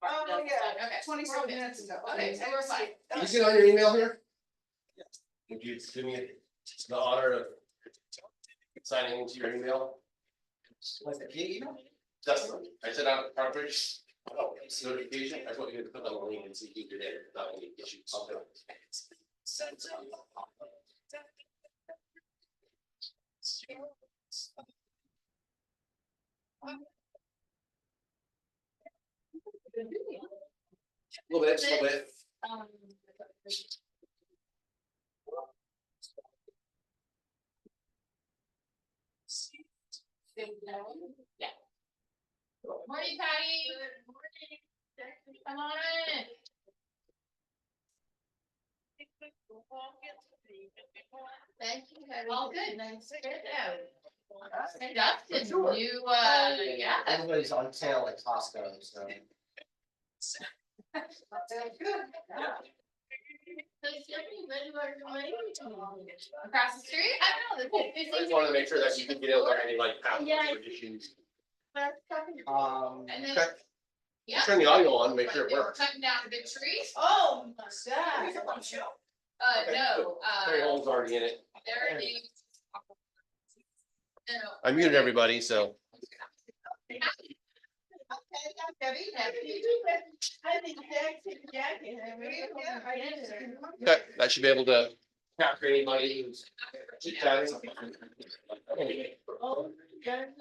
Oh, yeah, Okay. 27 minutes ago. Okay, so we're fine. Can you get on your email here? Would you do me the honor of signing into your email? What's the key email? Dustin, I sent out a cartridge. Oh, it's notification. I just want you to click on the link and see who did it without any issues. Okay. A little bit, a little bit. Yeah. Morning, Patty. Good morning. Come on in. Thank you. All good. Nice. Hey, Dustin, Sure. you, yeah. Everybody's on sale at Costco, so. Across the street? I don't know. I just wanted to make sure that you can get out there any like password issues. And then, Okay. yeah. Turn the audio on, make sure it They were works. cutting down a big tree. Oh, my God. No, Terry Holmes already in it. there it is. No. I muted everybody, so. Okay, that should be able to capture anybody who's chit-chatting.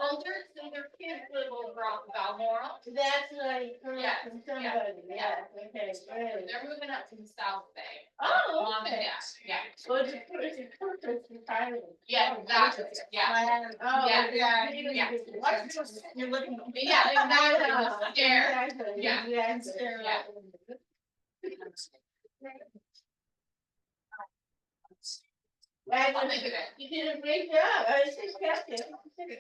Older, so their kids live over off of Balmoral. That's what I heard Yeah, from somebody, yeah, okay, great. They're moving up to the South Bay. Oh, Mom and okay. dad, yeah. Well, it's a purpose retirement. Yeah, exactly, yeah. Oh, Yeah, yeah, yeah. You're looking. Yeah, exactly. Scare. Exactly, Yeah. yeah. I'll think of it. You did a great job. I was just asking.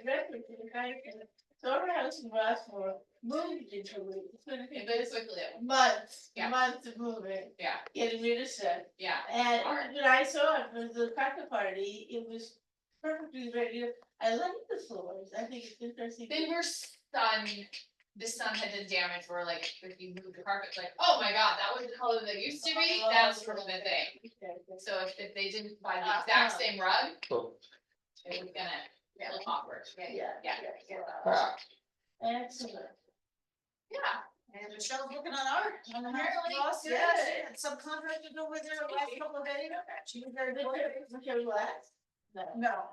Reference to the kind of. So our house in Rossmore moved into it. It's gonna It take moves quickly. months, Yeah. months of moving, Yeah, getting rid of stuff. yeah. And Hard. when I saw it was the cracker party, it was perfectly ready. I like the floors. I think it's interesting. They were stunned. The sun had been damaged where like if you move the carpet, like, oh my god, that was the color that used to be. That's sort of the thing. So if they didn't buy the exact same rug, Cool. it was gonna look awkward. Yeah. Ah, Excellent. Yeah. And Michelle's looking on the Apparently, boss, good. yes, and some contractor over there last couple of days. She was very good. Michelle last? No.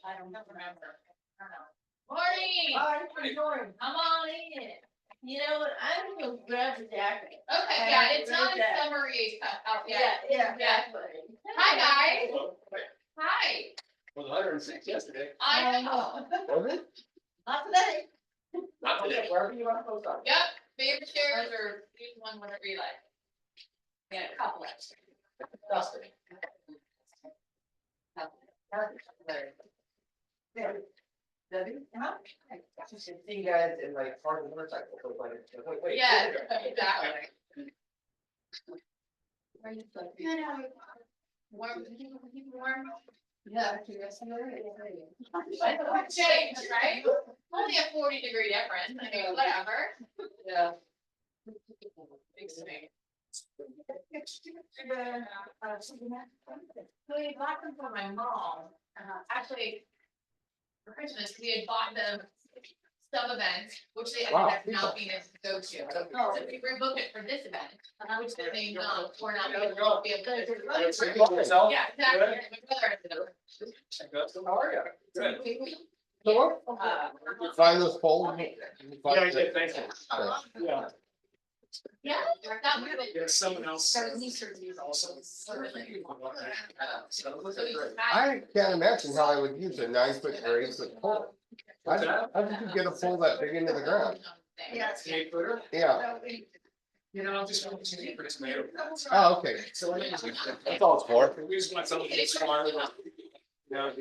I don't remember. I don't know. Morning. Hi, how you doing? Come on in. You know what, I'm gonna grab the jacket. Okay, yeah, it's not a summary out yet. Yeah. Hi, guys. Hi. was 106 yesterday. I know. Was it? Not today. Not today. Wherever you want to post on. Yep, favorite chairs or use one whenever you like. Yeah, a couple extra. Dustin. Debbie? Just see you guys in like part of the motorcycle. Wait. Yeah, exactly. Warm, warm. Yeah. Change, right? Only a 40-degree difference, I mean, whatever. Yeah. Thanks to me. So So we bought them for my mom, actually, for Christmas, we had bought them some events, which they ended up not being able to go to. So we rebooked it for this event, which they may not, or not be able to. Yeah, exactly. My brother ended up. How are you? Good. You find those polls? Yeah, I did, thank you. Yeah, Yeah, that would have been. there's someone else. Also. I can't imagine how I would use a 9-foot or 8-foot pole. How did you get a pole that big into the ground? Yeah. Eight footer, Yeah, you know, I'm just going to need for tomato. oh, okay, So I that's all it's for. we just want something that's smart. You know,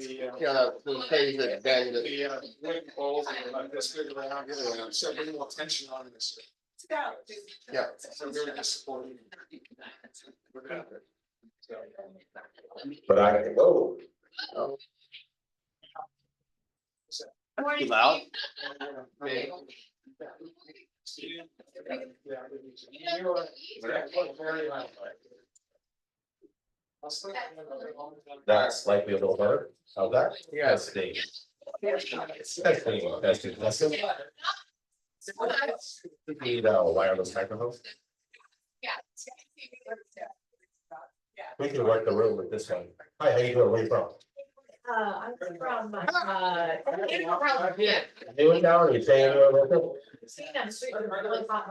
Yeah, those things that bend it. the wooden poles and like this big around, so bring more tension on this. Yeah. So we're just supporting. We're good. So. But I can go. Morning, Loud? Steve. That's likely a little better. How's that? Yes. Testing. Need a wireless microphone. Yeah. We can work the room with this one. Hi, how you doing? Where you from? I'm from, Yeah. New in town, or you staying in local? seeing them street is really hot.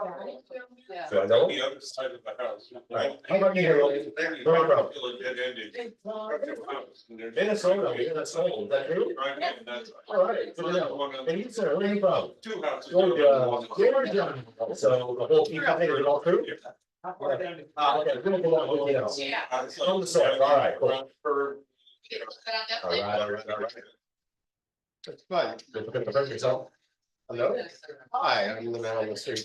So I know. The other side of the house. Right. How about you here? Where you from? Minnesota. Minnesota, you're not sold, is that true? All right, good to know. And you, sir, where are you from? Two houses. Georgia. So the whole people think it's all true? Okay, good to know, you know. Yeah. From the source, all right, cool. All Definitely. right. It's fun. Don't forget to present yourself. Hello? Hi, I'm the man on the street.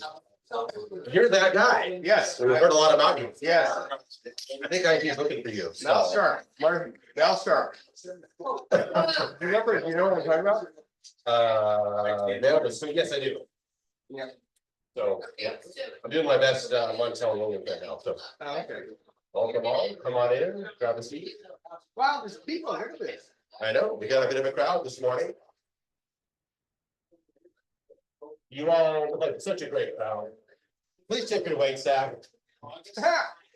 You're that guy. Yes. We heard a lot about you. Yes. I think he's looking for you. so- Mel Sharp, Martin, Mel Sharp. You know what I'm talking about? No, but so yes, I do. Yeah. So, yeah, I'm doing my best, Montel Williams right now, so. Oh, okay. Welcome on, come on in, grab a seat. Wow, there's people, look at this. I know, we got a bit of a crowd this morning. You all look like such a great crowd. Please take it away, staff.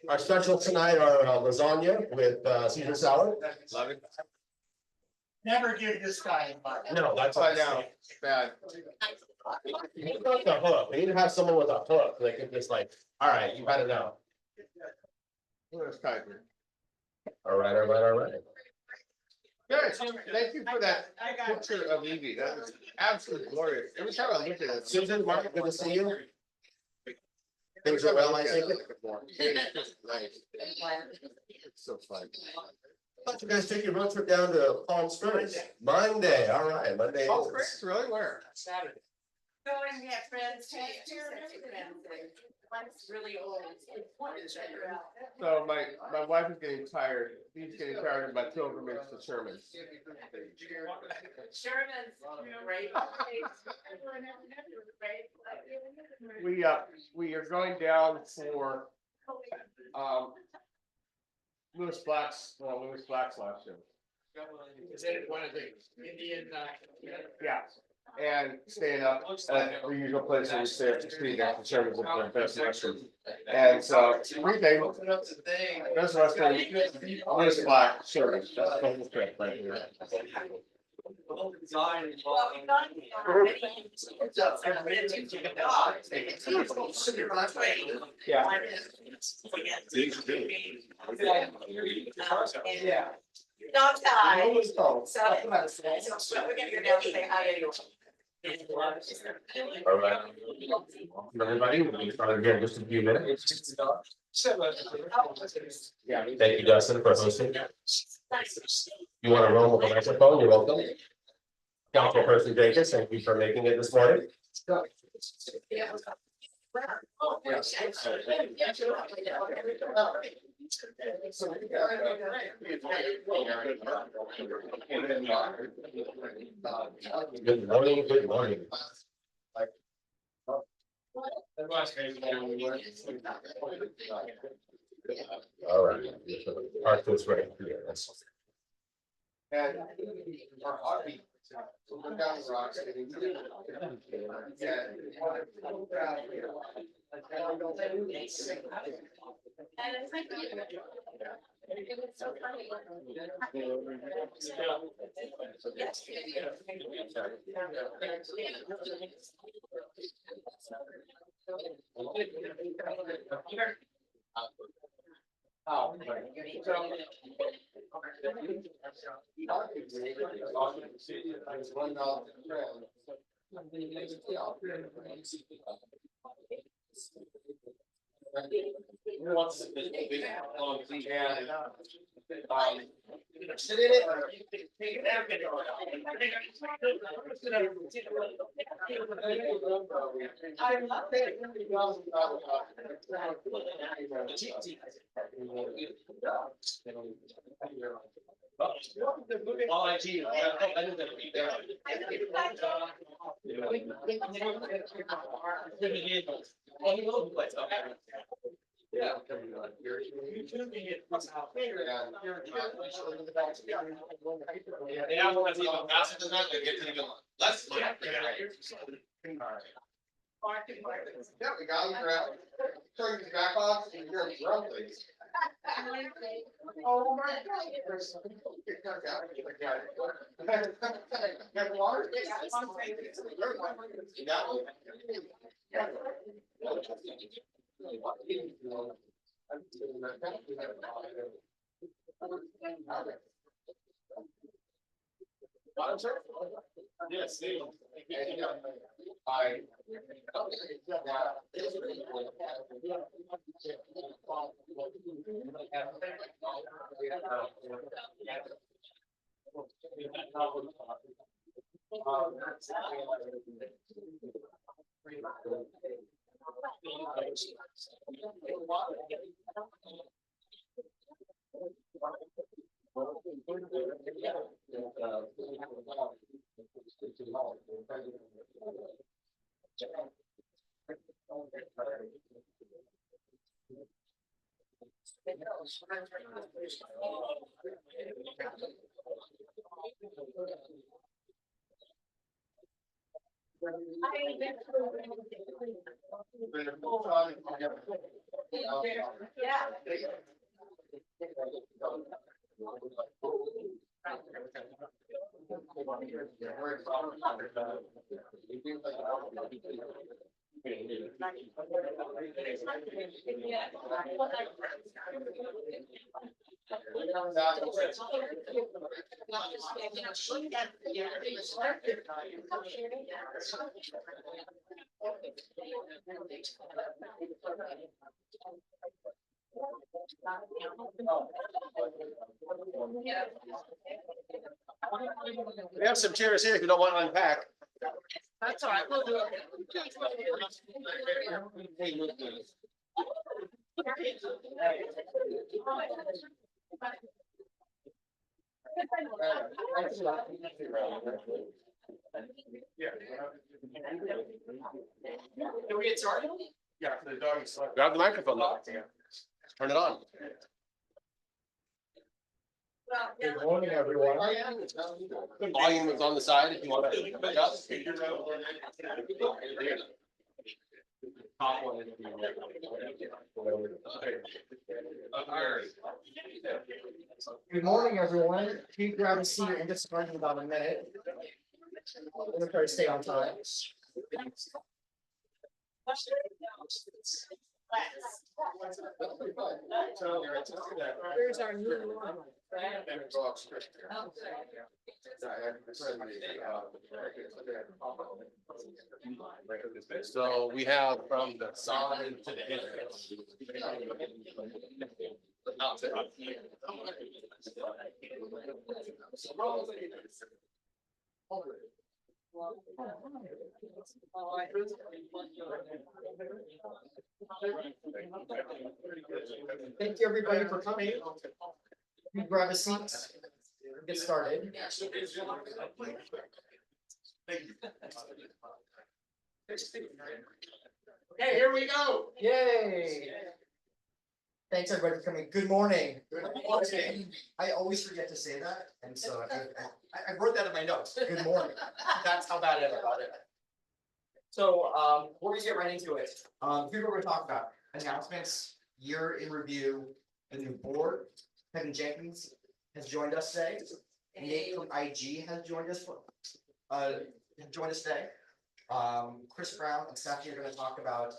Our special tonight are lasagna with Caesar salad. Love it. Never give this guy a No, that's Upside down, bad. You need the hook. We need to have someone with a hook. They can just like, all right, you had it now. Where's Tiger? All right. Good, thank you for that picture of Evie, that was absolutely glorious. Every time I look at it. Susan, Mark, good to see you. Things are well, I think. Nice. It's so fun. Thought you guys take your road trip down to Palm Springs. Monday, all right, Monday. Oh, Chris, really, where? Saturday. Going to have friends here. Mine's really old. So my wife is getting tired, he's getting tired of my pilgrimage to Sherman. Sherman's great. We are going down for, Lewis Black's last year. Is it one of the Indian, Yeah, and staying up at the usual place where we stay at the street after Sherman's at the best restaurant. And so, everything, best restaurant, Lewis Black, Sherman, that's the whole trip right here. Well, we've gone Yeah. yeah. Dog die. Oh, So we're gonna go down and say hi anyway. All right. Everybody, we'll be starting again in just a few minutes. yeah. Thank you, Dustin, for hosting. You want to roll with the microphone? You're welcome. Councilperson Jenkins, thank you for making it this morning. Good morning, good morning. All right. Park this right here. And our hobby, so we're down the rocks. And we did- And it's like, it was so funny. Oh, right. Sit in it. I love it. All I see. Yeah. Yeah, well, that's even faster than that, they get to even less. Yeah, we got you, Brad. Turn your back off and you're drunk, please. Oh my God. Have water? Yes, I. We have some chairs here if you don't want to unpack. That's all right, we'll do it. Can we get started? Yeah, for the dog. Grab the microphone though. Turn it on. Well, Good morning, everyone. The volume is on the side if you want to adjust. Good morning, everyone. Can you grab a seat and get started in about a minute? I'm gonna try to stay on time. Here's our new one. So we have from the side to the entrance. Thank you, everybody, for coming. You grab a seat. Get started. Okay, here we go. Yay! Thanks, everybody, for coming. Good morning. I always forget to say that, and so I wrote that in my notes. Good morning. That's how bad I am about it. So, we're gonna get right into it. Here's what we're gonna talk about: announcements, year in review, the new board. Kevin Jenkins has joined us today. Nate from IG has joined us today. Chris Brown and Stephanie are gonna talk about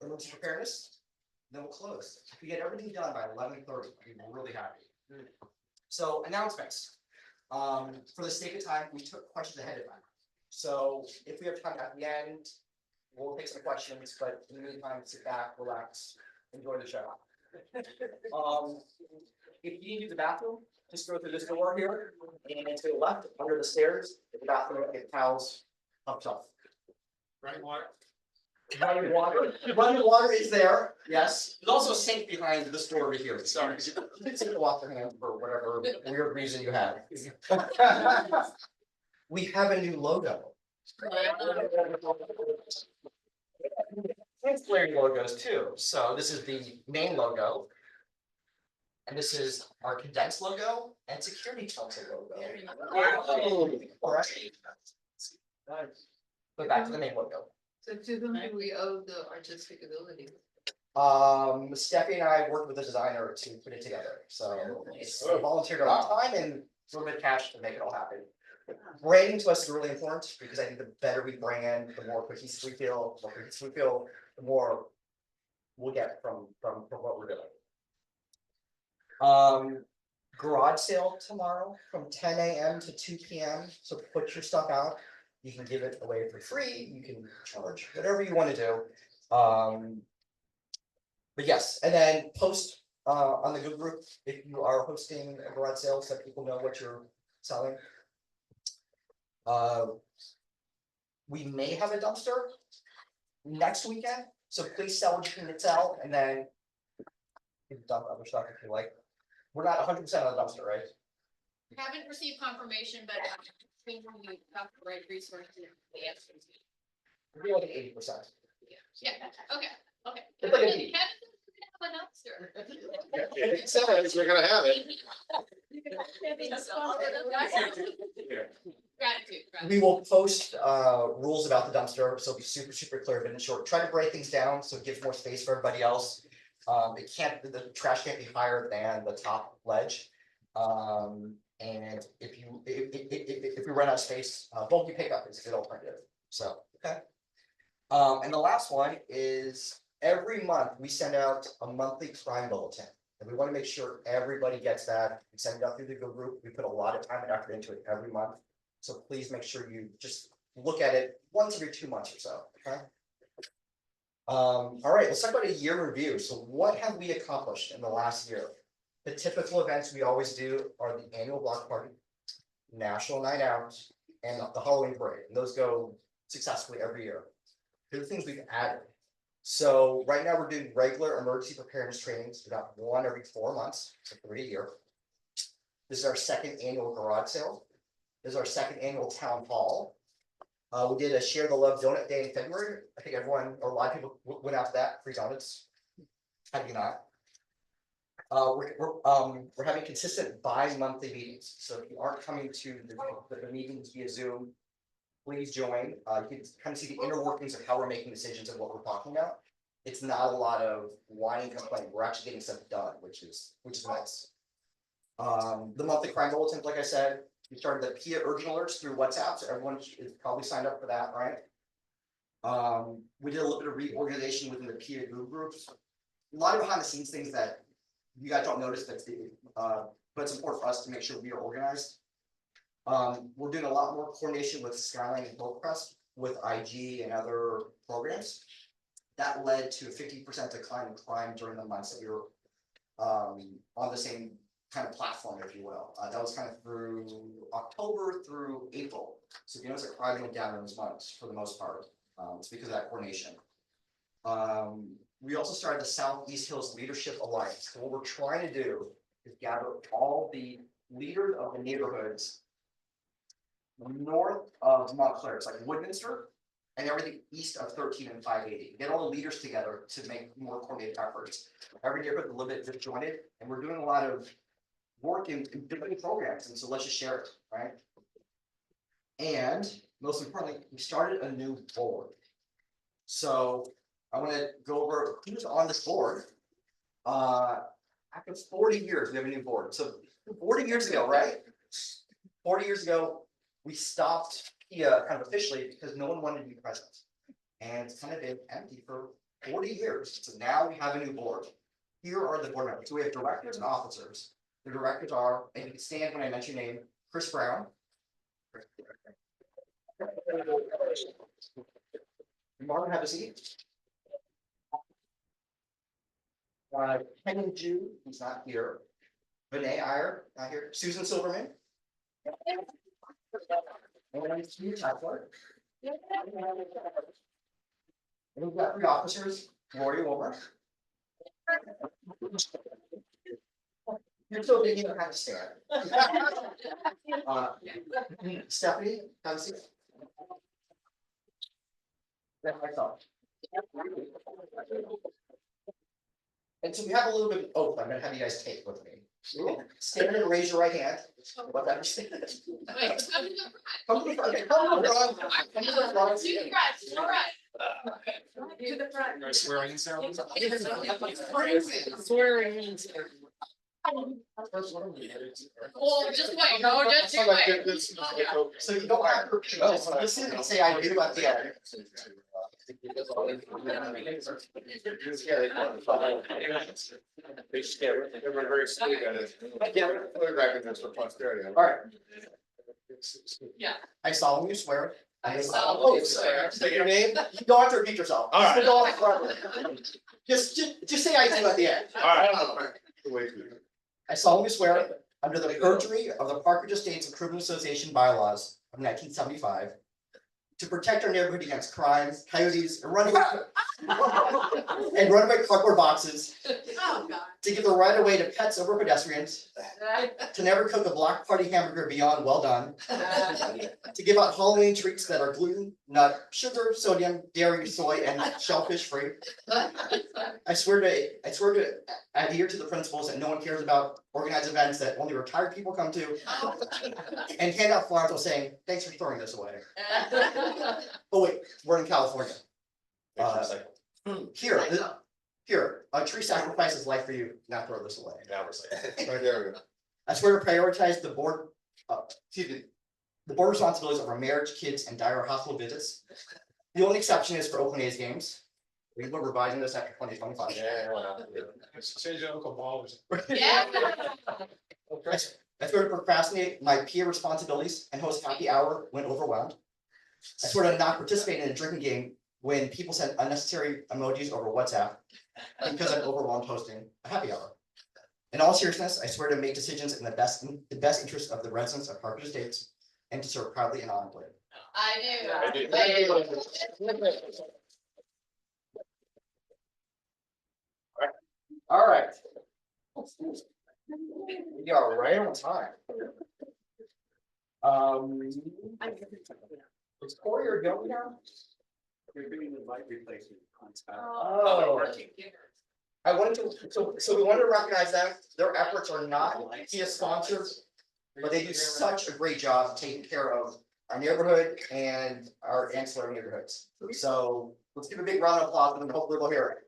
emergency preparedness. Then we'll close. If we get everything done by 11:30, I'm really happy. So announcements. For the sake of time, we took questions ahead of time. So if we have time at the end, we'll take some questions, but in the meantime, sit back, relax, enjoy the show. If you need to use the bathroom, just go through this door here and to the left, under the stairs, in the bathroom, get towels up top. Right, water. Running water is there, yes. There's also a sink behind this door over here. Sorry. You can take a wash your hands for whatever weird reason you have. We have a new logo. It's clearing logos too, so this is the main logo. And this is our condensed logo and security council logo. Alright. But back to the main logo. So to whom do we owe the artistic ability? Steffi and I worked with the designer to put it together, so it's volunteered a lot of time and a little bit of cash to make it all happen. Branding to us is really important because I think the better we brand, the more cohesive we feel, the more we'll get from what we're doing. Garage sale tomorrow from 10 a.m. to 2 p.m. So put your stuff out. You can give it away for free. You can charge whatever you want to do. But yes, and then post on the Google group if you are hosting a garage sale so that people know what you're selling. We may have a dumpster next weekend, so please sell what you can sell, and then you can dump other stuff if you like. We're not 100% on the dumpster, right? Haven't received confirmation, but I think we got the right resources, the answers. We're like 80%. Yeah, okay. It's like a Kevin, bee. Kevin, have an It says we're gonna have it. Gratitude. We will post rules about the dumpster, so it'll be super clear, but in short, try to break things down so it gives more space for everybody else. The trash can't be higher than the top ledge. And if we run out of space, bulky pickup is a good alternative, so, okay. And the last one is every month we send out a monthly crime bulletin. And we want to make sure everybody gets that. We send it out through the Google group. We put a lot of time and effort into it every month. So please make sure you just look at it once every 2 months or so, okay? All right, let's talk about a year review. So what have we accomplished in the last year? The typical events we always do are the annual block party, National Night Out, and the Halloween parade. And those go successfully every year. Here are the things we've added. So right now we're doing regular emergency preparedness trainings. We got one every 4 months, so 3 a year. This is our second annual garage sale. This is our second annual town hall. We did a Share the Love Donut Day in February. I think everyone, or a lot of people went out to that, free donuts. How do you not? We're having consistent bi-monthly meetings. So if you aren't coming to the meetings via Zoom, please join. You can kind of see the inner workings of how we're making decisions and what we're talking about. It's not a lot of whining and complaining. We're actually getting stuff done, which is nice. The monthly crime bulletins, like I said, we started the PEIA urgent alerts through WhatsApp, so everyone is probably signed up for that, right? We did a little bit of reorganization within the PEIA group groups. A lot of behind the scenes things that you guys don't notice, but it's important for us to make sure we are organized. We're doing a lot more coordination with Skyline and Hillcrest with IG and other programs. That led to a 50% decline in crime during the months that we were on the same kind of platform, if you will. That was kind of through October through April. So if you notice that crime went down in those months for the most part. It's because of that coordination. We also started the Southeast Hills Leadership Alliance. So what we're trying to do is gather all the leaders of the neighborhoods north of Montclair, it's like Woodminster, and everything east of 13 and 580. Get all the leaders together to make more coordinated efforts. Every neighborhood is a little bit disjointed, and we're doing a lot of work in different programs, and so let's just share it, right? And most importantly, we started a new board. So I want to go over who's on this board. After 40 years, we have a new board. So 40 years ago, right? 40 years ago, we stopped PEIA kind of officially because no one wanted to be president. And it's kind of been empty for 40 years. So now we have a new board. Here are the board members. So we have directors and officers. The directors are, and you can stand when I mention your name, Chris Brown. Martin, have a seat. Kenyon Jew, he's not here. Vinay Iyer, not here. Susan Silverman. And Steve Tyler. And we've got 3 officers, Lori Wilmer. You're so big, you don't have to stand. Stephanie, have a seat. That's my thought. And so we have a little bit of oath, I'm gonna have you guys take with me. Stand and raise your right hand. But understand. Wait, come to the Come to the front, come to the front. Come to the front. front. You guys, all right. To the front. I swear in sound. Well, just wait, no, just you wait. So you don't have to, just listen and say I do at the end. Everyone very sweet at it. Yeah, photographing this for posterity. All right, Yeah. I solemnly swear. I solemnly swear. Say your name, you don't have to repeat yourself. All right. Just go on front. Just say I do at the end. I solemnly swear, under the perjury of the Parkridge Estates Improvement Association bylaws of 1975, to protect our neighborhood against crime, coyotes, and runaway cardboard boxes, Oh, God. to give the right of way to pets over pedestrians, to never cook a block party hamburger beyond well done, to give out Halloween treats that are gluten, nut, sugar, sodium, dairy, soy, and shellfish free. I swear to adhere to the principles that no one cares about, organize events that only retired people come to, and hand out flyers while saying, thanks for throwing this away. Oh wait, we're in California. Here, a tree sacrifices life for you, not throw this away. Right there. I swear to prioritize the board responsibilities over marriage, kids, and dire hospital visits. The only exception is for Oakland A's games. We will revising this after 2025. Change your Uncle Ballers. Yeah. I swear to procrastinate my PEIA responsibilities and host happy hour when overwhelmed. I swear to not participate in a drinking game when people send unnecessary emojis over WhatsApp because I'm overwhelmed hosting a happy hour. In all seriousness, I swear to make decisions in the best interest of the residents of Parkridge Estates and to serve proudly and honorably. I do. All right. We are right on time. Is Corey or Joey now? Oh. I wanted to, so we wanted to recognize them. Their efforts are not PEIA sponsored, but they do such a great job taking care of our neighborhood and our ancillary neighborhoods. So let's give a big round of applause and hopefully we'll hear it.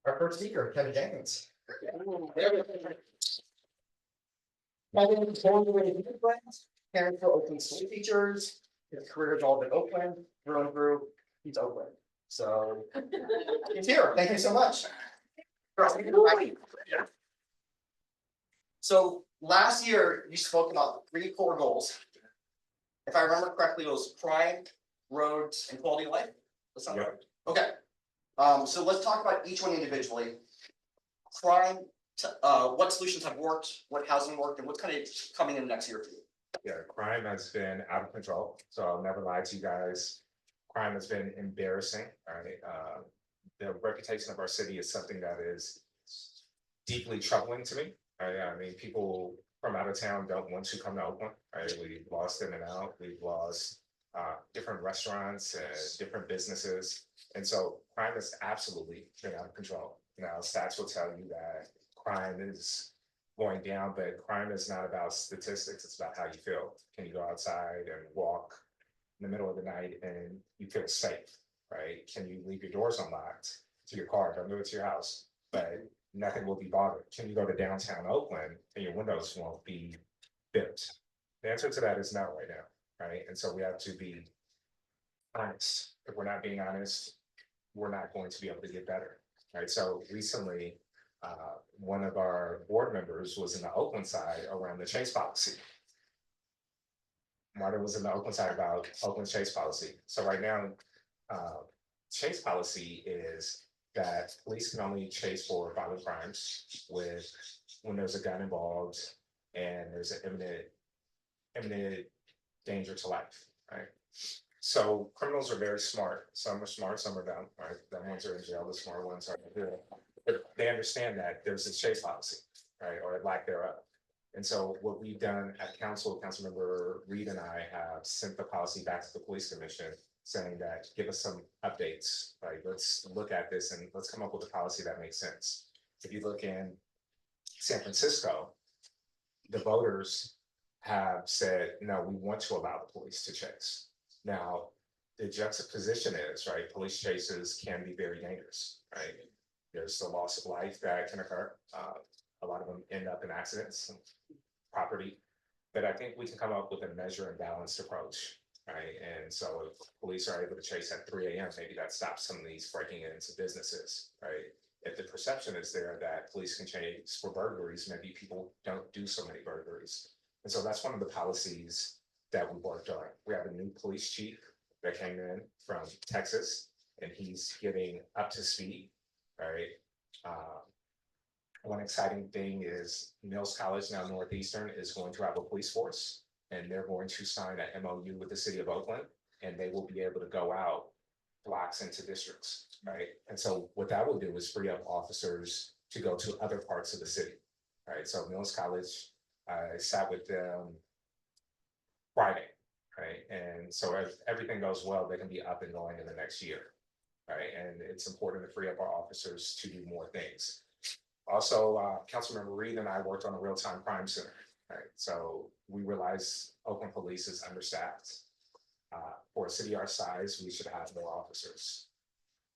Our first speaker, Kevin Jenkins. Kevin is born and raised in Oakland, parents were Oakland school teachers. His career has all been Oakland, through and through. He's Oakland, so he's here. Thank you so much. So last year you spoke about 3 core goals. If I remember correctly, it was crime, roads, and quality of life. That sound right? Okay. So let's talk about each one individually. Crime, what solutions have worked, what hasn't worked, and what's kind of coming in next year for you? Yeah, crime has been out of control, so I'll never lie to you guys. Crime has been embarrassing, right? The reputation of our city is something that is deeply troubling to me. I mean, people from out of town don't want to come to Oakland, right? We've lost in and out, we've lost different restaurants, different businesses. And so crime has absolutely been out of control. Now, stats will tell you that crime is going down, but crime is not about statistics, it's about how you feel. Can you go outside and walk in the middle of the night and you feel safe, right? Can you leave your doors unlocked to your car, don't move it to your house, but nothing will be bothered? Can you go to downtown Oakland and your windows won't be built? The answer to that is no right now, right? And so we have to be honest. If we're not being honest, we're not going to be able to get better, right? So recently, one of our board members was in the Oakland side around the chase policy. Martin was in the Oakland side about Oakland chase policy. So right now, chase policy is that police can only chase for violent crimes when there's a gun involved and there's an imminent danger to life, right? So criminals are very smart. Some are smart, some are dumb, right? The ones are in jail, the smart ones are here. But they understand that there's a chase policy, right, or lack thereof. And so what we've done at council, Councilmember Reed and I have sent the policy back to the police commission saying that give us some updates, right? Let's look at this and let's come up with a policy that makes sense. If you look in San Francisco, the voters have said, no, we want to allow the police to chase. Now, the juxtaposition is, right, police chases can be very dangerous, right? There's the loss of life that can occur. A lot of them end up in accidents, and property. But I think we can come up with a measure and balanced approach, right? And so if police are able to chase at 3 a.m., maybe that stops some of these breaking into businesses, right? If the perception is there that police can chase for burglaries, maybe people don't do so many burglaries. And so that's one of the policies that we worked on. We have a new police chief that came in from Texas, and he's getting up to speed, right? One exciting thing is Mills College, now Northeastern, is going to have a police force, and they're going to sign an MOU with the City of Oakland, and they will be able to go out blocks into districts, right? And so what that will do is free up officers to go to other parts of the city, right? So Mills College, I sat with them Friday, right? And so if everything goes well, they can be up and going in the next year, right? And it's important to free up our officers to do more things. Also, Councilmember Reed and I worked on a real-time crime center, right? So we realize Oakland Police is understaffed. For a city our size, we should have more officers.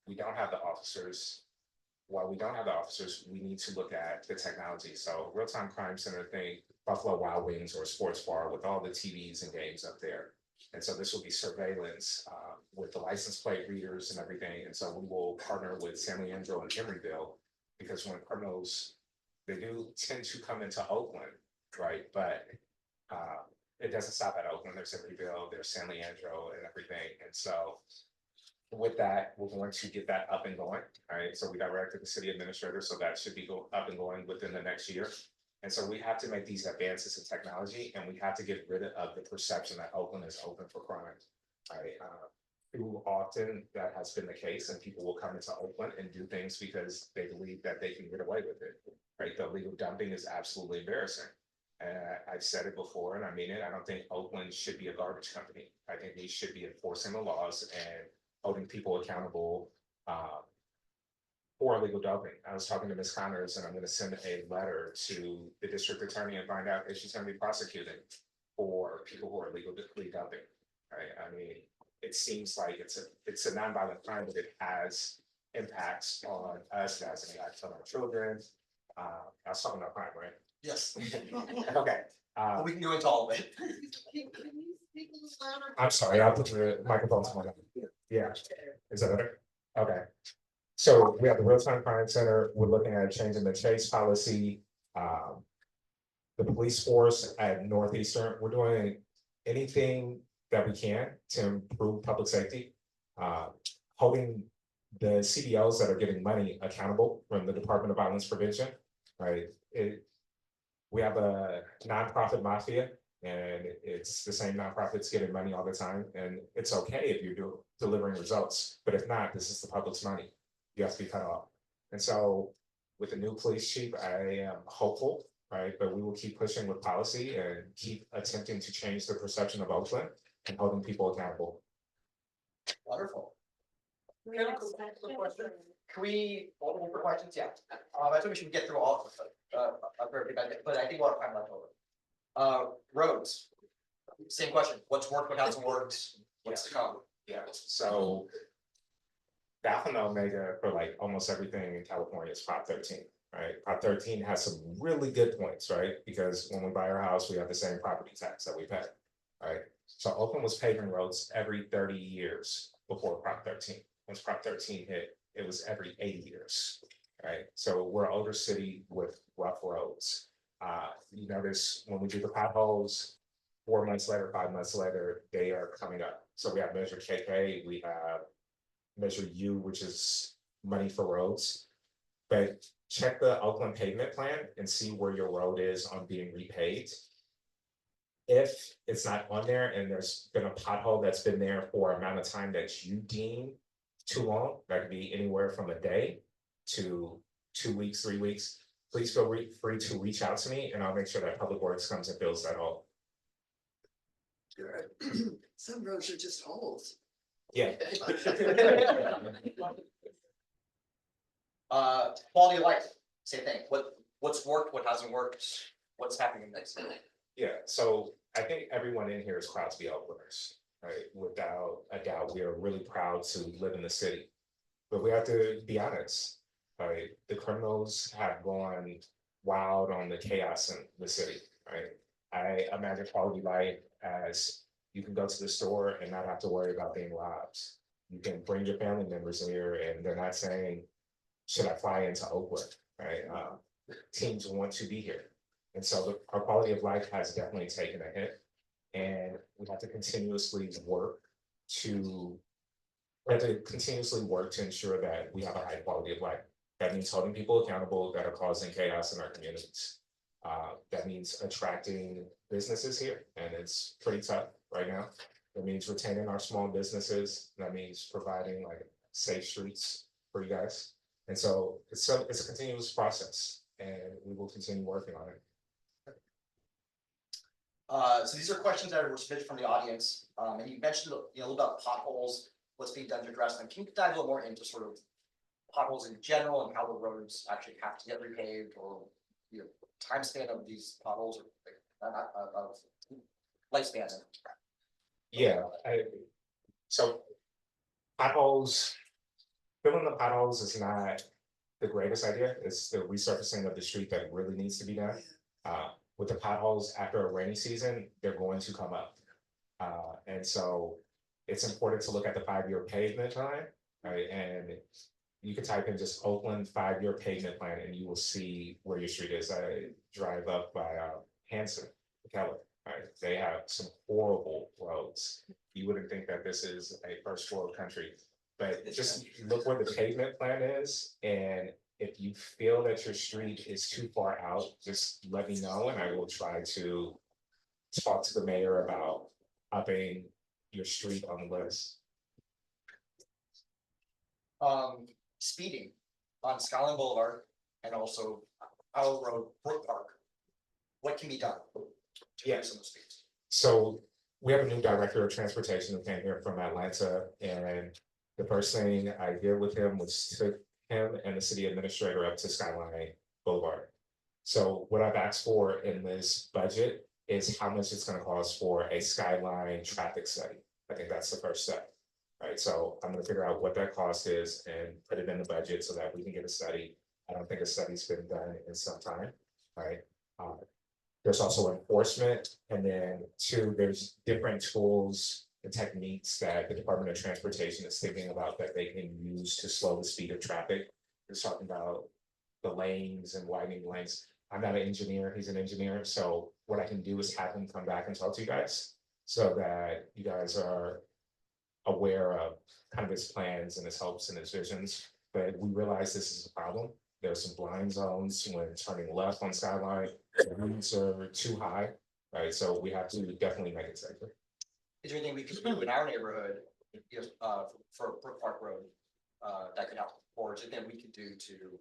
We don't have the officers. While we don't have the officers, we need to look at the technology. So real-time crime center thing, Buffalo Wild Wings or a sports bar with all the TVs and games up there. And so this will be surveillance with the license plate readers and everything. And so we will partner with San Leandro and Emeryville, because when criminals, they do tend to come into Oakland, right? But it doesn't stop at Oakland. There's Emeryville, there's San Leandro and everything. And so with that, we're going to get that up and going, right? So we directed the city administrator, so that should be up and going within the next year. And so we have to make these advances in technology, and we have to get rid of the perception that Oakland is open for crime, right? Too often that has been the case, and people will come into Oakland and do things because they believe that they can get away with it, right? The illegal dumping is absolutely embarrassing. And I've said it before, and I mean it. I don't think Oakland should be a garbage company. I think we should be enforcing the laws and holding people accountable for illegal dumping. I was talking to Ms. Connors, and I'm going to send a letter to the district attorney and find out if she's going to be prosecuting for people who are illegally dumping. Right? I mean, it seems like it's a nonviolent crime, but it has impacts on us as impacts on our children. I was talking about crime, right? Yes. Okay. But we can go into all of it. Can you speak a little louder? I'm sorry, I'll put the microphone to my mouth. Yeah, is that better? Okay. So we have the real-time crime center. We're looking at changing the chase policy. The police force at Northeastern, we're doing anything that we can to improve public safety. Holding the CBOs that are getting money accountable from the Department of Violence Prevention, right? We have a nonprofit mafia, and it's the same nonprofits getting money all the time. And it's okay if you're delivering results, but if not, this is the public's money. You have to be cut off. And so with the new police chief, I am hopeful, right? But we will keep pushing with policy and keep attempting to change the perception of Oakland and holding people accountable. Wonderful. We have a quick question. Can we open for questions? Yeah. I think we should get through all of them, but I think we'll have time left over. Roads. Same question. What's worked, what hasn't worked? What's to come? Yeah, so the alpha and omega for like almost everything in California is Prop 13, right? Prop 13 has some really good points, right? Because when we buy our house, we have the same property tax that we pay, right? So Oakland was paving roads every 30 years before Prop 13. Once Prop 13 hit, it was every 80 years, right? So we're an older city with rough roads. You notice when we do the potholes, 4 months later, 5 months later, they are coming up. So we have Measure KK, we have Measure U, which is money for roads. But check the Oakland pavement plan and see where your road is on being repaved. If it's not on there and there's been a pothole that's been there for an amount of time that you deem too long, that could be anywhere from a day to 2 weeks, 3 weeks, please feel free to reach out to me and I'll make sure that Public Works comes and fills that hole. Some roads are just holes. Yeah. Quality of life, same thing, what's worked, what hasn't worked, what's happening next? Yeah, so I think everyone in here is proud to be Oaklanders, right? Without a doubt, we are really proud to live in the city. But we have to be honest, right? The criminals have gone wild on the chaos in the city, right? I imagine quality life as you can go to the store and not have to worry about being robbed. You can bring your family members here and they're not saying, should I fly into Oakland, right? Teams want to be here. And so our quality of life has definitely taken a hit. And we have to continuously work to ensure that we have a high quality of life. That means holding people accountable that are causing chaos in our communities. That means attracting businesses here, and it's pretty tough right now. That means retaining our small businesses. That means providing like safe streets for you guys. And so it's a continuous process, and we will continue working on it. So these are questions that were submitted from the audience, and you mentioned, a little about potholes, what's being done to address them. Can you dive a little more into sort of potholes in general and how the roads actually have to get repaved, or time span of these potholes, or lifespan? Yeah, so potholes, filling the potholes is not the greatest idea. It's the resurfacing of the street that really needs to be done. With the potholes after a rainy season, they're going to come up. And so it's important to look at the 5-year pavement plan, right? And you can type in just Oakland 5-year pavement plan and you will see where your street is. I drive up by Hanson, Keller, right? They have some horrible roads. You wouldn't think that this is a first world country, but just look where the pavement plan is. And if you feel that your street is too far out, just let me know and I will try to talk to the mayor about upping your street on the list. Speeding on Skyline Boulevard and also Powell Road, Brook Park. What can be done to reduce some of the speeds? So we have a new director of transportation who came here from Atlanta, and the first thing I did with him was took him and the city administrator up to Skyline Boulevard. So what I've asked for in this budget is how much it's going to cost for a Skyline traffic study. I think that's the first step. Right, so I'm gonna figure out what that cost is and put it in the budget so that we can get a study. I don't think a study's been done in some time, right? There's also enforcement, and then 2, there's different tools and techniques that the Department of Transportation is thinking about that they can use to slow the speed of traffic. It's talking about the lanes and widening lanes. I'm not an engineer, he's an engineer, so what I can do is have him come back and talk to you guys so that you guys are aware of kind of his plans and his hopes and his visions, but we realize this is a problem. There's some blind zones when turning left on Skyline, the routes are too high, right? So we have to definitely make it safer. Is there anything we can do in our neighborhood, for Brook Park Road, that could help, or is there anything we could do to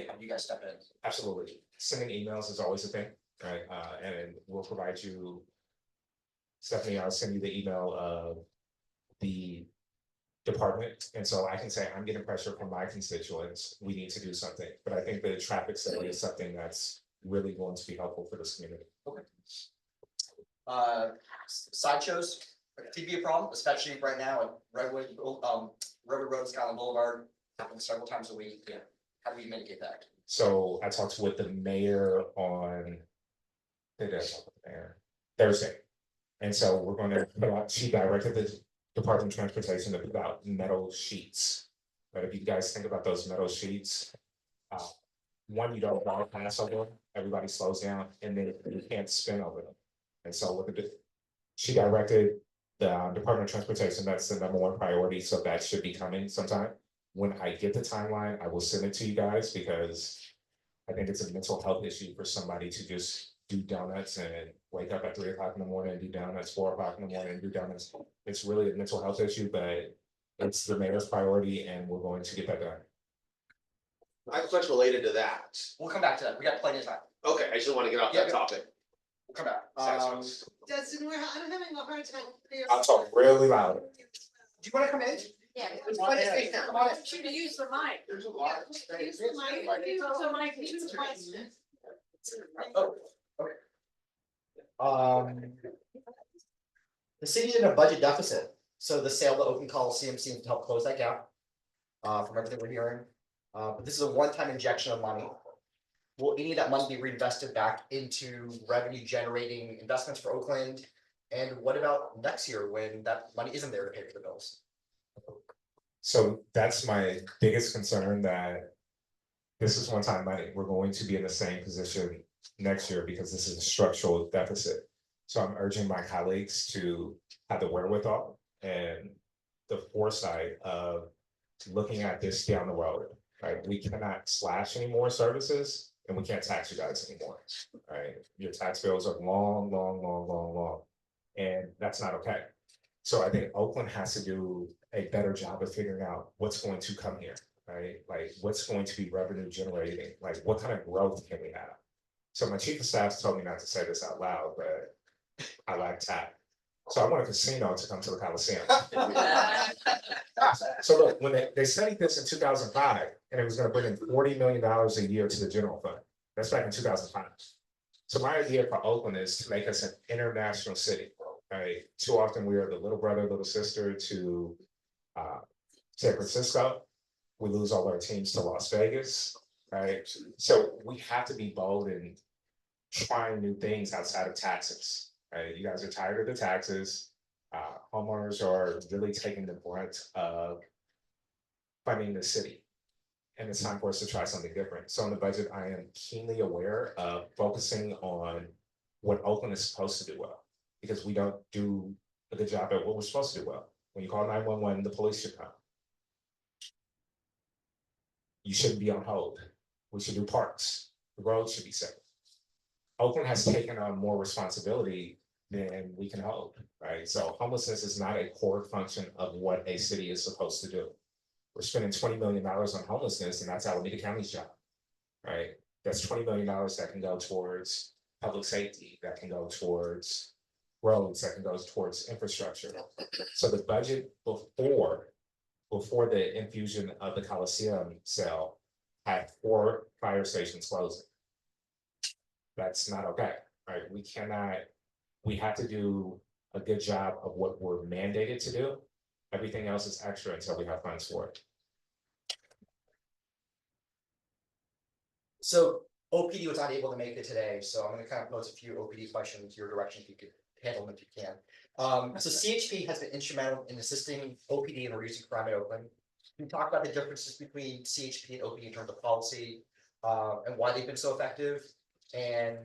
have you guys step in? Absolutely. Sending emails is always a thing, right? And we'll provide you, Stephanie, I'll send you the email of the department, and so I can say I'm getting pressure from my constituents, we need to do something. But I think the traffic study is something that's really going to be helpful for this community. Okay. Sideshows could be a problem, especially right now at Redwood Road and Skyline Boulevard, happening several times a week. Yeah. How do we mitigate that? So I talked with the mayor on Thursday. And so we're going to put out, she directed the Department of Transportation to put out metal sheets. But if you guys think about those metal sheets, one, you don't want to pass over, everybody slows down, and then you can't spin over them. And so what she directed the Department of Transportation, that's the #1 priority, so that should be coming sometime. When I get the timeline, I will send it to you guys because I think it's a mental health issue for somebody to just do donuts and wake up at 3 o'clock in the morning and do donuts, 4 o'clock in the morning and do donuts. It's really a mental health issue, but it's the mayor's priority and we're going to get that done. I have a question related to that. We'll come back to that. We got plenty of time. Okay, I just want to get off that Yeah. topic. We'll come back. Dustin, I'm having a hard time. I'll talk really loud. Do you wanna come in? Yeah. There's plenty of space now. Come on in. Should have used the mic. There's a lot of space. Use the mic, use the mic, use the question. Oh, okay. The city's in a budget deficit, so the sale of the Oakland Coliseum seems to help close that gap. From everything we're hearing, but this is a one-time injection of money. Will any of that money be reinvested back into revenue generating investments for Oakland? And what about next year when that money isn't there to pay for the bills? So that's my biggest concern, that this is one-time money. We're going to be in the same position next year because this is a structural deficit. So I'm urging my colleagues to have the wherewithal and the foresight of looking at this down the road, right? We cannot slash any more services and we can't tax you guys anymore, right? Your tax bills are long, long, long, long, long. And that's not okay. So I think Oakland has to do a better job of figuring out what's going to come here, right? Like what's going to be revenue generating, like what kind of growth can we have? So my chief of staff told me not to say this out loud, but I like tap. So I want a casino to come to the Coliseum. So look, when they studied this in 2005, and it was gonna bring in $40 million a year to the general fund. That's back in 2005. So my idea for Oakland is to make us an international city, right? Too often we are the little brother, little sister to San Francisco. We lose all our teams to Las Vegas, right? So we have to be bold in trying new things outside of taxes, right? You guys are tired of the taxes. Homeowners are really taking the brunt of funding the city. And it's time for us to try something different. So in the budget, I am keenly aware of focusing on what Oakland is supposed to do well, because we don't do a good job at what we're supposed to do well. When you call 911, the police should come. You shouldn't be on hold. We should do parks. The roads should be safe. Oakland has taken on more responsibility than we can hold, right? So homelessness is not a core function of what a city is supposed to do. We're spending $20 million on homelessness, and that's Alameda County's job, right? That's $20 million that can go towards public safety, that can go towards roads, that can go towards infrastructure. So the budget before the infusion of the Coliseum sale had 4 fire stations closing. That's not okay, right? We have to do a good job of what we're mandated to do. Everything else is extra until we have funds for it. So OPD was not able to make it today, so I'm gonna kind of pose a few OPD questions your direction if you could handle them if you can. So CHP has been instrumental in assisting OPD in reducing crime in Oakland. Can you talk about the differences between CHP and OPD in terms of policy, and why they've been so effective? And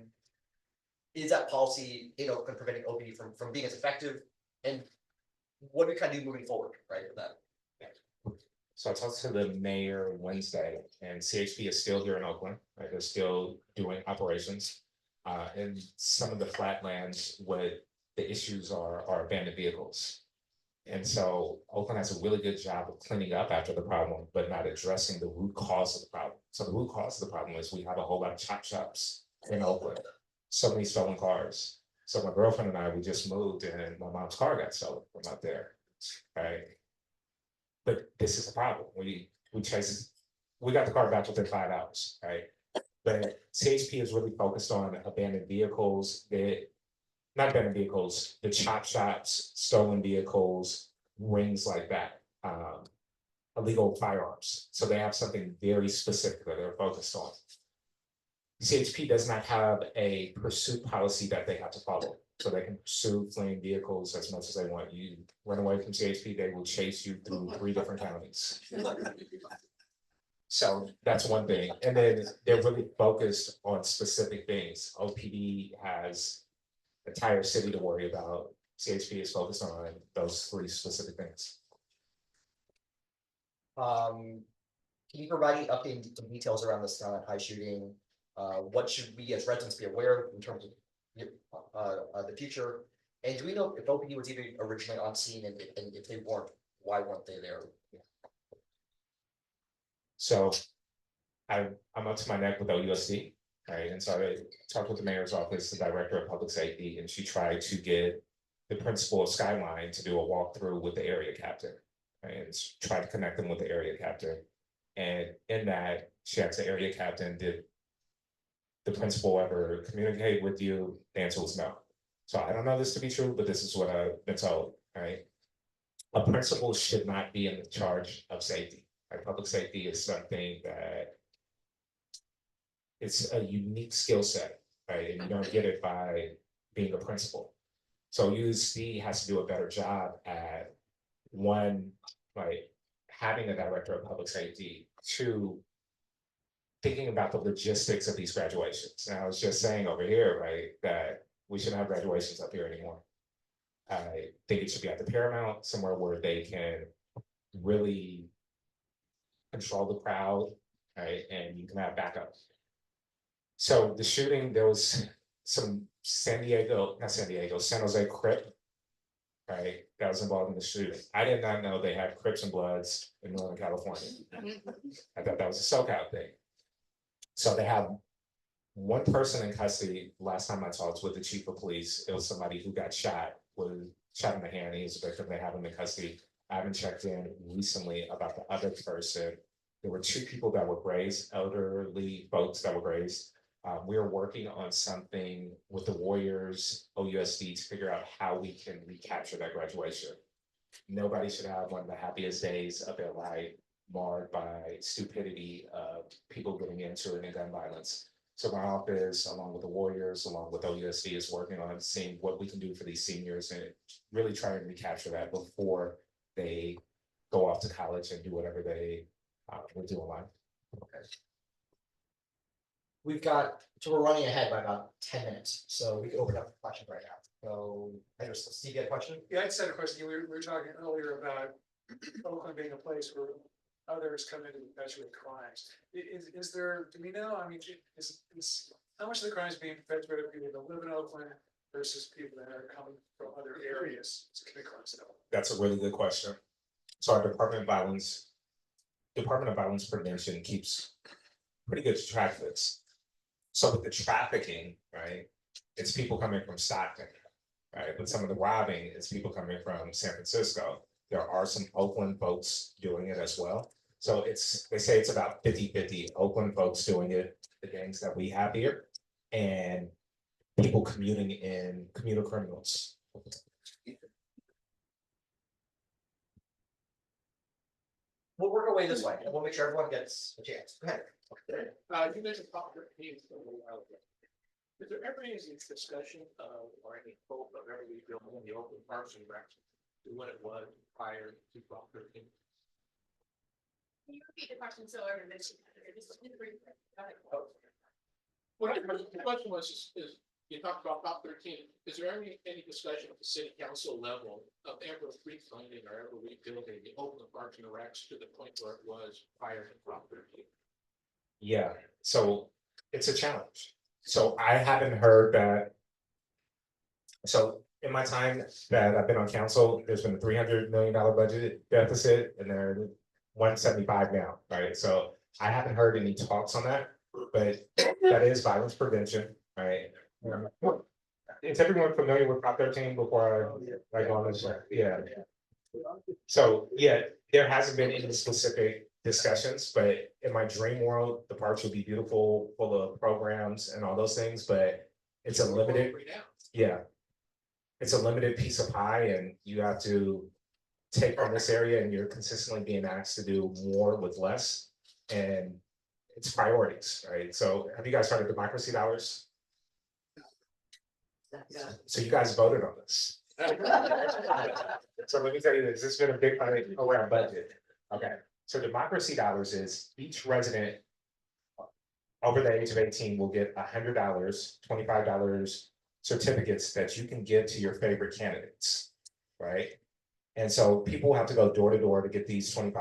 is that policy in Oakland preventing OPD from being as effective? And what do we kind of do moving forward, right, with that? So I talked to the mayor Wednesday, and CHP is still here in Oakland, right? They're still doing operations. In some of the flatlands, what the issues are abandoned vehicles. And so Oakland has a really good job of cleaning up after the problem, but not addressing the root cause of the problem. So the root cause of the problem is we have a whole lot of chop shops in Oakland, so many stolen cars. So my girlfriend and I, we just moved and my mom's car got stolen from out there, right? But this is a problem. We got the car back within 5 hours, right? But CHP is really focused on abandoned vehicles, not abandoned vehicles, the chop shops, stolen vehicles, rings like that, illegal firearms. So they have something very specific that they're focused on. CHP does not have a pursuit policy that they have to follow. So they can pursue fleeing vehicles as much as they want. You run away from CHP, they will chase you through 3 different counties. So that's one thing. And then they're really focused on specific things. OPD has the entire city to worry about. CHP is focused on those 3 specific things. Can you provide any updated details around this high shooting? What should we as residents be aware of in terms of the future? And do we know if OPD was even originally on scene, and if they weren't, why weren't they there? So I'm up to my neck with OUSD, right? And so I talked with the mayor's office, the director of public safety, and she tried to get the principal of Skyline to do a walkthrough with the area captain. Right? And try to connect them with the area captain. And in that, she asked the area captain, did the principal ever communicate with you? The answer was no. So I don't know this to be true, but this is what I've been told, right? A principal should not be in the charge of safety. Right? Public safety is something that it's a unique skill set, right? And you don't get it by being a principal. So USD has to do a better job at one, like having a director of public safety, two, thinking about the logistics of these graduations. And I was just saying over here, right, that we shouldn't have graduations up here anymore. I think it should be at the Paramount, somewhere where they can really control the crowd, right, and you can have backup. So the shooting, there was some San Jose Crip, right, that was involved in the shooting. I did not know they had Crips and Bloods in Northern California. I thought that was a SoCal thing. So they have one person in custody. Last time I talked with the chief of police, it was somebody who got shot, was shot in the hand. He was a victim. They have him in custody. I haven't checked in recently about the other person. There were two people that were grazed, elderly folks that were grazed. We're working on something with the Warriors, OUSD, to figure out how we can recapture that graduation. Nobody should have one of the happiest days of their life marred by stupidity of people getting into it in gun violence. So my office, along with the Warriors, along with OUSD, is working on seeing what we can do for these seniors and really try and recapture that before they go off to college and do whatever they will do in life. Okay. So we're running ahead by about 10 minutes, so we can open up the questions right now. So, I just, Steve, you had a question? Yeah, I just had a question. We were talking earlier about Oakland being a place where others come in and perpetuate crimes. Is there, do we know, I mean, is how much of the crimes being perpetuated by people that live in Oakland versus people that are coming from other areas to commit crimes in Oakland? That's a really good question. So our Department of Violence Prevention keeps pretty good track of this. So with the trafficking, right, it's people coming from Stockton, right? But some of the robbing is people coming from San Francisco. There are some Oakland folks doing it as well. So they say it's about 50-50 Oakland folks doing it, the gangs that we have here, and people commuting in, commuter criminals. We'll work our way this way, and we'll make sure everyone gets a chance. Go ahead. You mentioned popular opinions a little while ago. Is there ever any discussion or any hope of ever rebuilding the Oakland Parks and Rec to what it was prior to Prop 13? Can you repeat the question so everyone mentioned? Well, the question was, is you talked about Prop 13. Is there any discussion at the city council level of ever refunding or ever rebuilding the Oakland Parks and Recs to the point where it was prior to Prop 13? Yeah, so it's a challenge. So I haven't heard that. So in my time that I've been on council, there's been a $300 million budget deficit and they're 175 now, right? So I haven't heard any talks on that, but that is violence prevention, right? Is everyone familiar with Prop 13 before I go on this? Yeah. So yeah, there hasn't been any specific discussions, but in my dream world, the parks would be beautiful, full of programs and all those things, but it's a limited, it's a limited piece of pie and you have to take on this area and you're consistently being asked to do more with less and it's priorities, right? So have you guys heard of democracy dollars? So you guys voted on this. So let me tell you this has been a big fight around budget. Okay. So democracy dollars is each resident over the age of 18 will get $100, $25 certificates that you can give to your favorite candidates, right? And so people have to go door to door to get these $25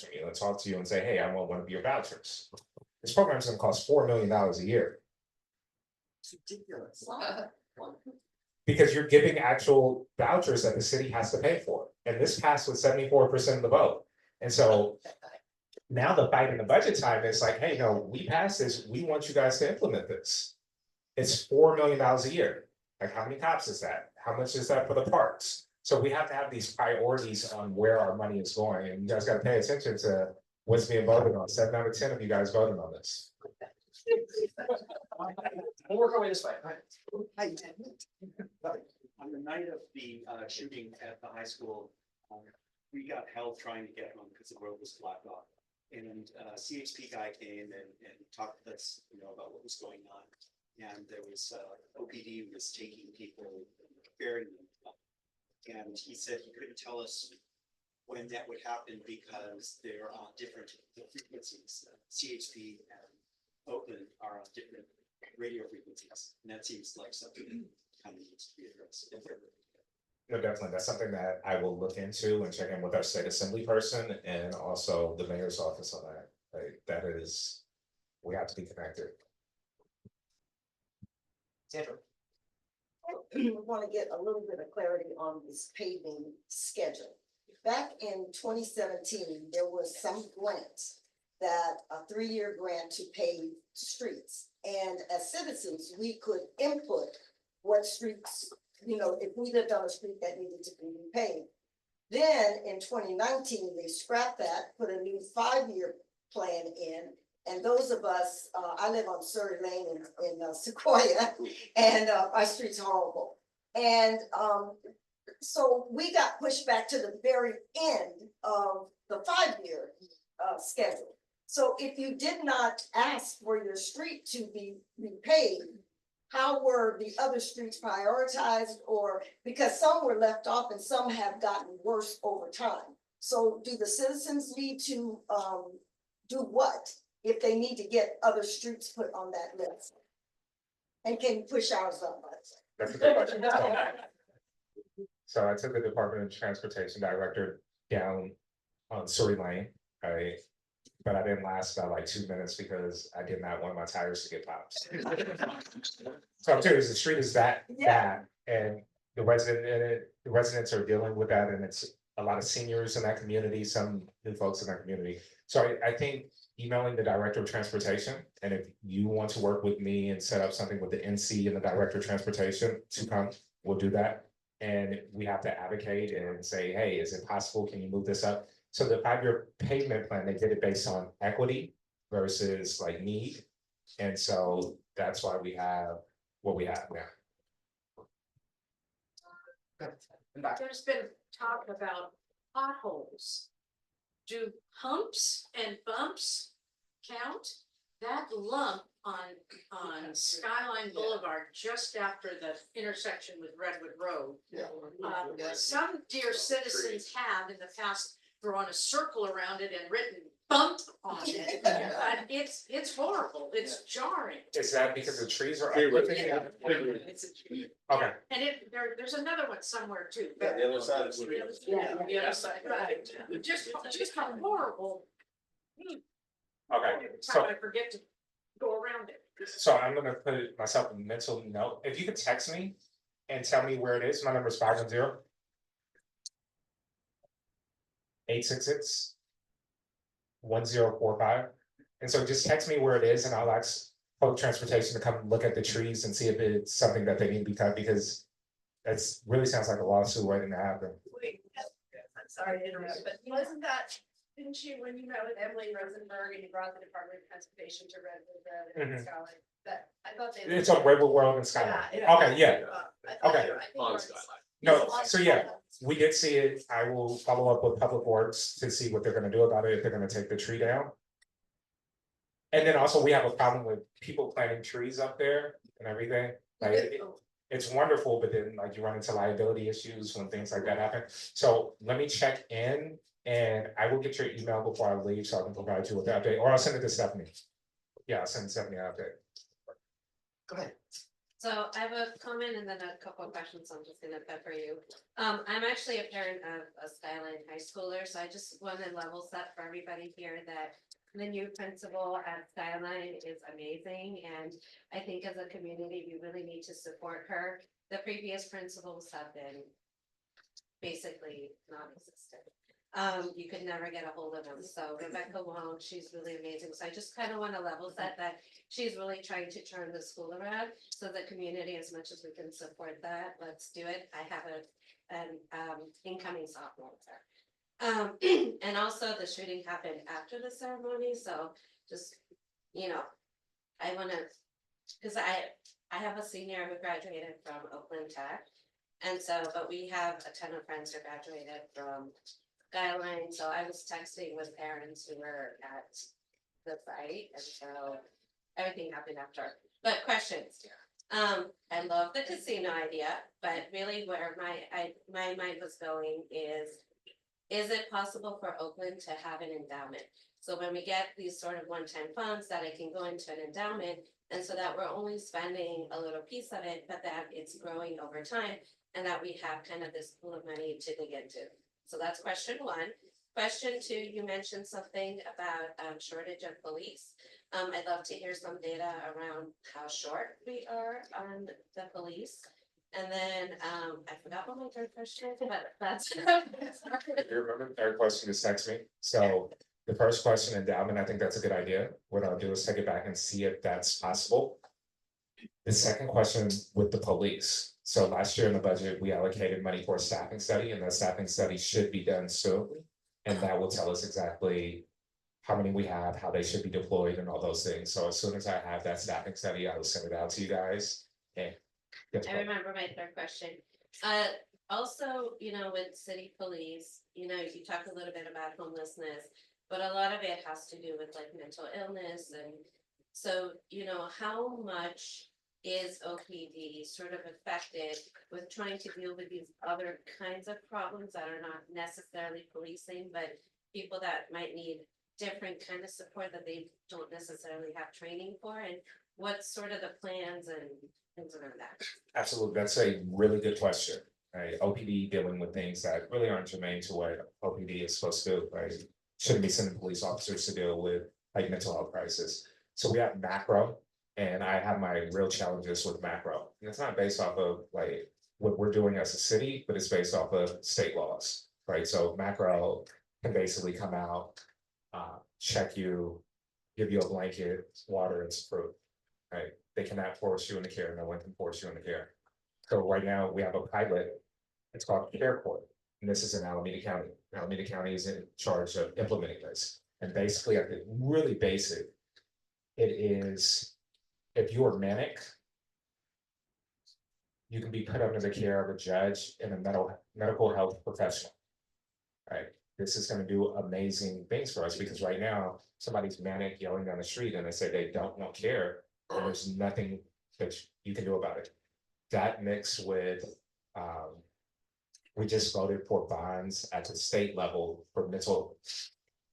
from you and talk to you and say, hey, I want one of your vouchers. This program is going to cost $4 million a year. It's ridiculous. Because you're giving actual vouchers that the city has to pay for. And this passed with 74% of the vote. And so Now the fight in the budget time is like, hey, no, we passed this, we want you guys to implement this. It's $4 million a year. Like, how many cops is that? How much is that for the parks? So we have to have these priorities on where our money is going, and you guys gotta pay attention to what's being voted on. 7 out of 10 of you guys voted on this. We'll work our way this way. On the night of the shooting at the high school, we got hell trying to get home because the road was blocked off. And CHP guy came and talked to us, about what was going on. And there was OPD was taking people, ferrying them. And he said he couldn't tell us when that would happen because they're on different frequencies. CHP and Oakland are on different radio frequencies, and that seems like something that kind of needs to be addressed. No, definitely. That's something that I will look into and check in with our state assembly person and also the mayor's office on that. Like, that is, we have to be connected. Sandra. I want to get a little bit of clarity on this paving schedule. Back in 2017, there was some grant that a 3-year grant to pave streets. And as citizens, we could input what streets, if we lived on a street that needed to be repaved. Then in 2019, they scrapped that, put a new 5-year plan in. And those of us, I live on Surrey Lane in Sequoia, and our street's horrible. And so we got pushed back to the very end of the 5-year schedule. So if you did not ask for your street to be repaved, how were the other streets prioritized? Or because some were left off and some have gotten worse over time. So do the citizens need to do what if they need to get other streets put on that list? And can you push ours up? That's a good question. So I took the Department of Transportation director down on Surrey Lane, but I didn't last about like 2 minutes because I did not want my tires to get popped. So I'm serious, the street is that bad, and the residents are dealing with that, and it's a lot of seniors in that community, some new folks in that community. So I think emailing the director of transportation, and if you want to work with me and set up something with the NC and the director of transportation to come, we'll do that. And we have to advocate and say, hey, is it possible? Can you move this up? So the 5-year pavement plan, they did it based on equity versus like need. And so that's why we have what we have now. There's been talk about potholes. Do humps and bumps count? That lump on Skyline Boulevard, just after the intersection with Redwood Road. Some dear citizens have in the past drawn a circle around it and written bump on it. It's horrible, it's jarring. Is that because the trees are? Yeah. Okay. And there's another one somewhere too. Yeah, the other side is. Yeah, the other side, right. Just horrible. Okay, How I forget to go around it. so I'm gonna put myself a mental note. If you could text me and tell me where it is, my number is 510 866 1045. And so just text me where it is and I'll ask public transportation to come look at the trees and see if it's something that they need to be cut, because that's really sounds like a lawsuit waiting to happen. Wait, I'm sorry to interrupt, but didn't you, when you met with Emily Rosenberg and you brought the Department of Transportation to Redwood and Skyline, that, I thought they. It's on Redwood World and Skyline. Okay, yeah. Okay. No, so yeah, we did see it. I will follow up with Public Works to see what they're gonna do about it, if they're gonna take the tree down. And then also we have a problem with people planting trees up there and everything. Like it's wonderful, but then like you run into liability issues when things like that happen. So let me check in and I will get your email before I leave so I can provide you with the update, or I'll send it to Stephanie. Yeah, I'll send Stephanie an update. Go ahead. So I have a comment and then a couple of questions. I'm just gonna pepper you. I'm actually a parent of a Skyline high schooler, so I just want to level set for everybody here that the new principal at Skyline is amazing, and I think as a community, we really need to support her. The previous principals have been basically non-existent. You could never get a hold of them. So Rebecca Wong, she's really amazing. So I just kind of want to level set that she's really trying to turn the school around. So the community, as much as we can support that, let's do it. I have an incoming sophomore with her. And also the shooting happened after the ceremony, so just, you know, I wanna, cause I have a senior who graduated from Oakland Tech. And so, but we have a ton of friends who graduated from Skyline, so I was texting with parents who were at the site, and so everything happened after. But questions? I love the casino idea, but really where my mind was going is it possible for Oakland to have an endowment? So when we get these sort of one-time funds, that it can go into an endowment, and so that we're only spending a little piece of it, but that it's growing over time, and that we have kind of this pool of money to dig into. So that's question one. Question two, you mentioned something about shortage of police. I'd love to hear some data around how short we are on the police. And then I forgot what my third question is, but that's. If you remember, the third question is text me. So the first question, endowment, I think that's a good idea. What I'll do is take it back and see if that's possible. The second question with the police. So last year in the budget, we allocated money for a staffing study, and that staffing study should be done soon. And that will tell us exactly how many we have, how they should be deployed, and all those things. So as soon as I have that staffing study, I will send it out to you guys. And I remember my third question. Also, you know, with city police, you know, you talked a little bit about homelessness, but a lot of it has to do with like mental illness. And so, you know, how much is OPD sort of affected with trying to deal with these other kinds of problems that are not necessarily policing, but people that might need different kind of support that they don't necessarily have training for? And what's sort of the plans and things around that? Absolutely, that's a really good question. Right, OPD dealing with things that really aren't germane to what OPD is supposed to do. Right, shouldn't be sending police officers to deal with like mental health crisis. So we have macro, and I have my real challenges with macro. And it's not based off of like what we're doing as a city, but it's based off of state laws. Right, so macro can basically come out, check you, give you a blanket, water, and some fruit. Right, they cannot force you into care. No one can force you into care. So right now we have a pilot. It's called Care Court, and this is in Alameda County. Alameda County is in charge of implementing this. And basically, at the really basic, it is if you are manic, you can be put under the care of a judge and a medical health professional. Right. This is going to do amazing things for us because right now somebody's manic yelling down the street and they say they don't want care, and there's nothing that you can do about it. That mixed with, we just voted for bonds at the state level for mental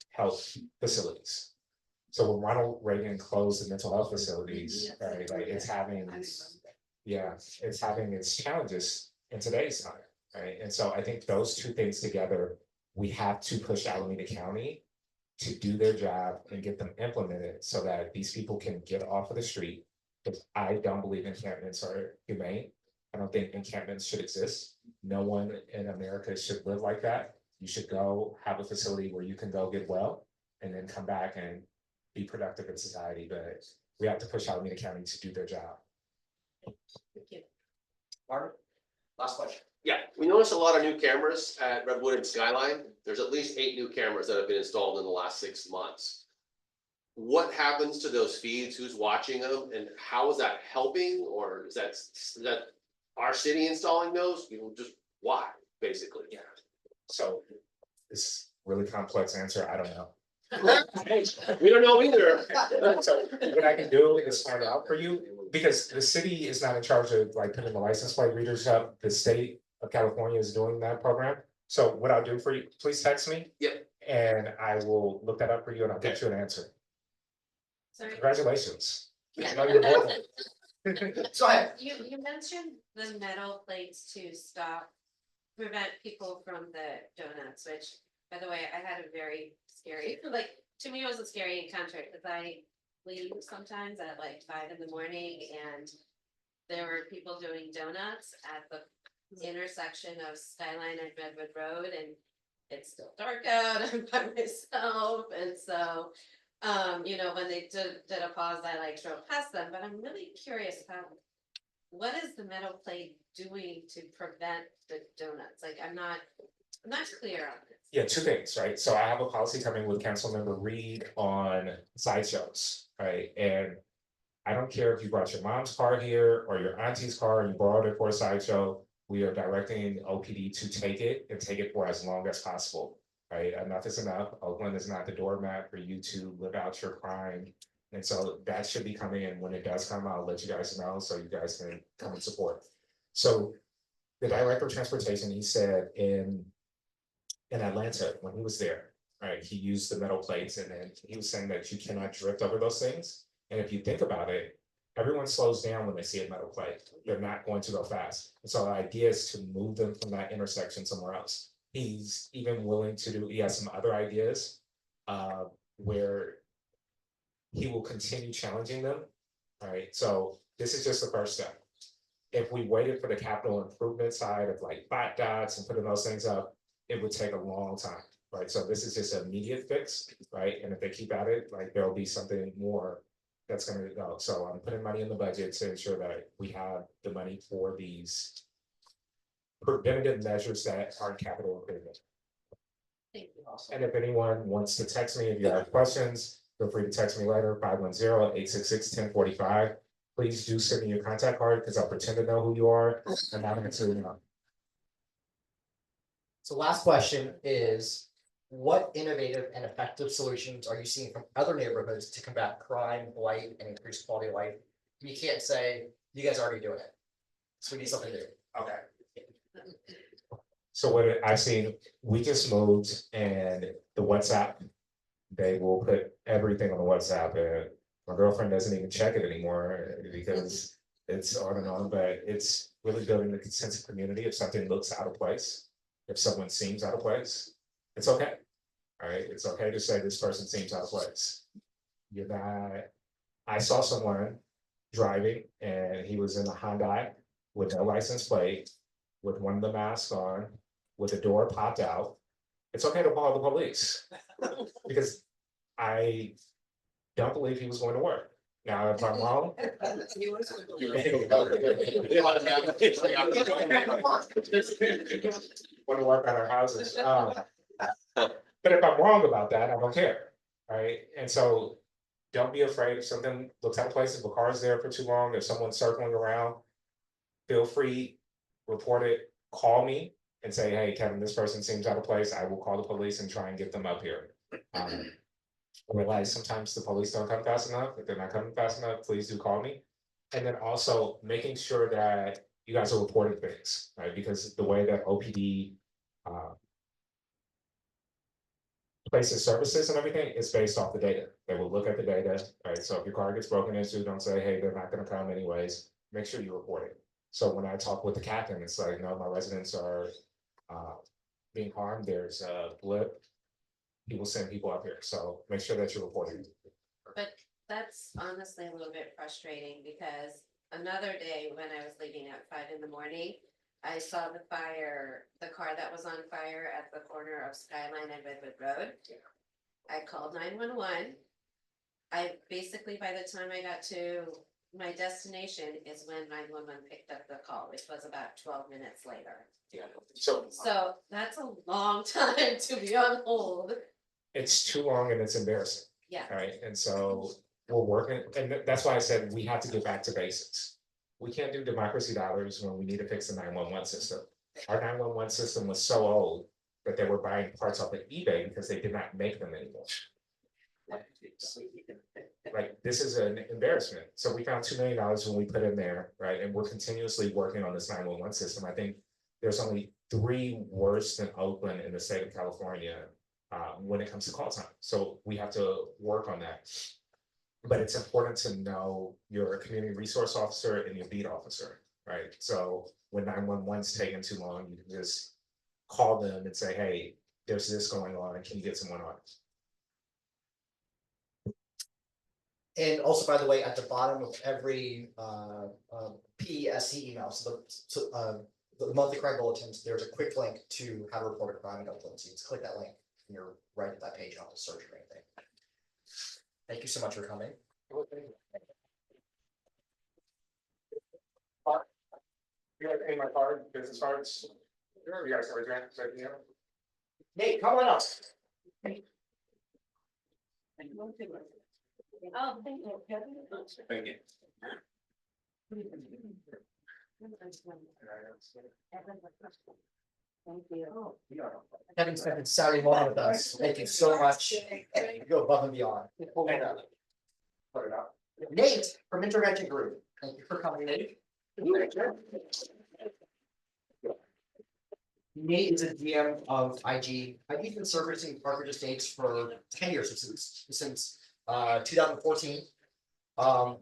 health facilities. So when Ronald Reagan closed the mental health facilities, right, like it's having its challenges in today's time, right? And so I think those two things together, we have to push Alameda County to do their job and get them implemented so that these people can get off of the street. Because I don't believe encampments are humane. I don't think encampments should exist. No one in America should live like that. You should go have a facility where you can go get well and then come back and be productive in society. But we have to push Alameda County to do their job. Thank you. Martin, last question. Yeah, we noticed a lot of new cameras at Redwood and Skyline. There's at least 8 new cameras that have been installed in the last 6 months. What happens to those feeds? Who's watching them, and how is that helping? Or is that our city installing those? You know, just why, basically? Yeah. So this really complex answer, I don't know. We don't know either. So what I can do is find out for you, because the city is not in charge of like putting the license plate readers up. The state of California is doing that program. So what I'll do for you, please text me. Yep. And I will look that up for you and I'll get you an answer. Sorry. Congratulations. Yeah. Now you're born. Go ahead. You mentioned the metal plates to prevent people from the donuts, which, by the way, I had a very scary, like, to me, it was a scary encounter because I leave sometimes at like 5 in the morning and there were people doing donuts at the intersection of Skyline and Redwood Road, and it's still dark out, I'm by myself, and so. You know, when they did a pause, I like drove past them, but I'm really curious about. What is the metal plate doing to prevent the donuts? Like, I'm not clear on this. Yeah, two things, right? So I have a policy coming with Councilmember Reed on sideshows, right? And I don't care if you brought your mom's car here or your auntie's car and you borrowed it for a sideshow. We are directing OPD to take it and take it for as long as possible, right? Enough is enough. Oakland is not the doormat for you to live out your crime. And so that should be coming in. When it does come, I'll let you guys know so you guys can come and support. So the director of transportation, he said in Atlanta, when he was there, right, he used the metal plates and then he was saying that you cannot drift over those things. And if you think about it, everyone slows down when they see a metal plate. They're not going to go fast. And so the idea is to move them from that intersection somewhere else. He's even willing to do, he has some other ideas where he will continue challenging them. All right, so this is just the first step. If we waited for the capital improvement side of like bot dots and putting those things up, it would take a long time, right? So this is just an immediate fix, right? And if they keep at it, like there'll be something more that's gonna go. So I'm putting money in the budget to ensure that we have the money for these preventative measures that are capital improvement. Thank you. And if anyone wants to text me, if you have questions, feel free to text me later, 510-866-1045. Please do send me your contact card because I'll pretend to know who you are and not actually know. So last question is, what innovative and effective solutions are you seeing from other neighborhoods to combat crime, blight, and increase quality of life? You can't say, you guys are already doing it. So we need something new. Okay. So what I've seen, we just moved and the WhatsApp, they will put everything on the WhatsApp and my girlfriend doesn't even check it anymore because it's on and on, but it's really building the sense of community. If something looks out of place, if someone seems out of place, it's okay. All right, it's okay to say this person seems out of place. You're not, I saw someone driving and he was in a Hyundai with no license plate, with one of the masks on, with the door popped out. It's okay to call the police because I don't believe he was going to work. Now, if I'm wrong. Want to work on our houses. But if I'm wrong about that, I don't care. Right. And so don't be afraid if something looks out of place, if a car is there for too long, if someone's circling around, feel free, report it, call me and say, hey, Kevin, this person seems out of place. I will call the police and try and get them up here. I realize sometimes the police don't come fast enough. If they're not coming fast enough, please do call me. And then also making sure that you guys are reporting things, right? Because the way that OPD places services and everything is based off the data. They will look at the data, right? So if your car gets broken into, don't say, hey, they're not gonna come anyways. Make sure you report it. So when I talk with the captain, it's like, no, my residents are being harmed. There's a blip. He will send people up here. So make sure that you're reporting. But that's honestly a little bit frustrating because another day when I was leaving at 5 in the morning, I saw the car that was on fire at the corner of Skyline and Redwood Road. I called 911. I basically, by the time I got to my destination is when 911 picked up the call, which was about 12 minutes later. Yeah. So that's a long time to be on hold. it's too long and it's embarrassing. Yeah. All right. And so we're working, and that's why I said we have to get back to basics. We can't do democracy dollars when we need to fix the 911 system. Our 911 system was so old that they were buying parts off of eBay because they did not make them anymore. Like, this is an embarrassment. So we found $2 million when we put in there, right? And we're continuously working on this 911 system. I think there's only 3 worse than Oakland in the state of California when it comes to call time. So we have to work on that. But it's important to know your community resource officer and your beat officer, right? So when 911's taking too long, you can just call them and say, hey, there's this going on, can you get someone on? And also, by the way, at the bottom of every PESC email, so the monthly crime bulletins, there's a quick link to how to report a crime in Oakland. So you just click that link and you're right at that page, you don't have to search or anything. Thank you so much for coming. You guys pay my card, business cards? You guys can raise your hand, say, you know? Nate, come on up. Oh, thank you. Thank you. Thank you. Kevin spent Saturday morning with us. Thank you so much. You go above and beyond. Put it up. Nate from Intervention Group. Thank you for coming, Nate. Nate is a GM of IG. IG's been servicing Parkridge Estates for 10 years, since 2014.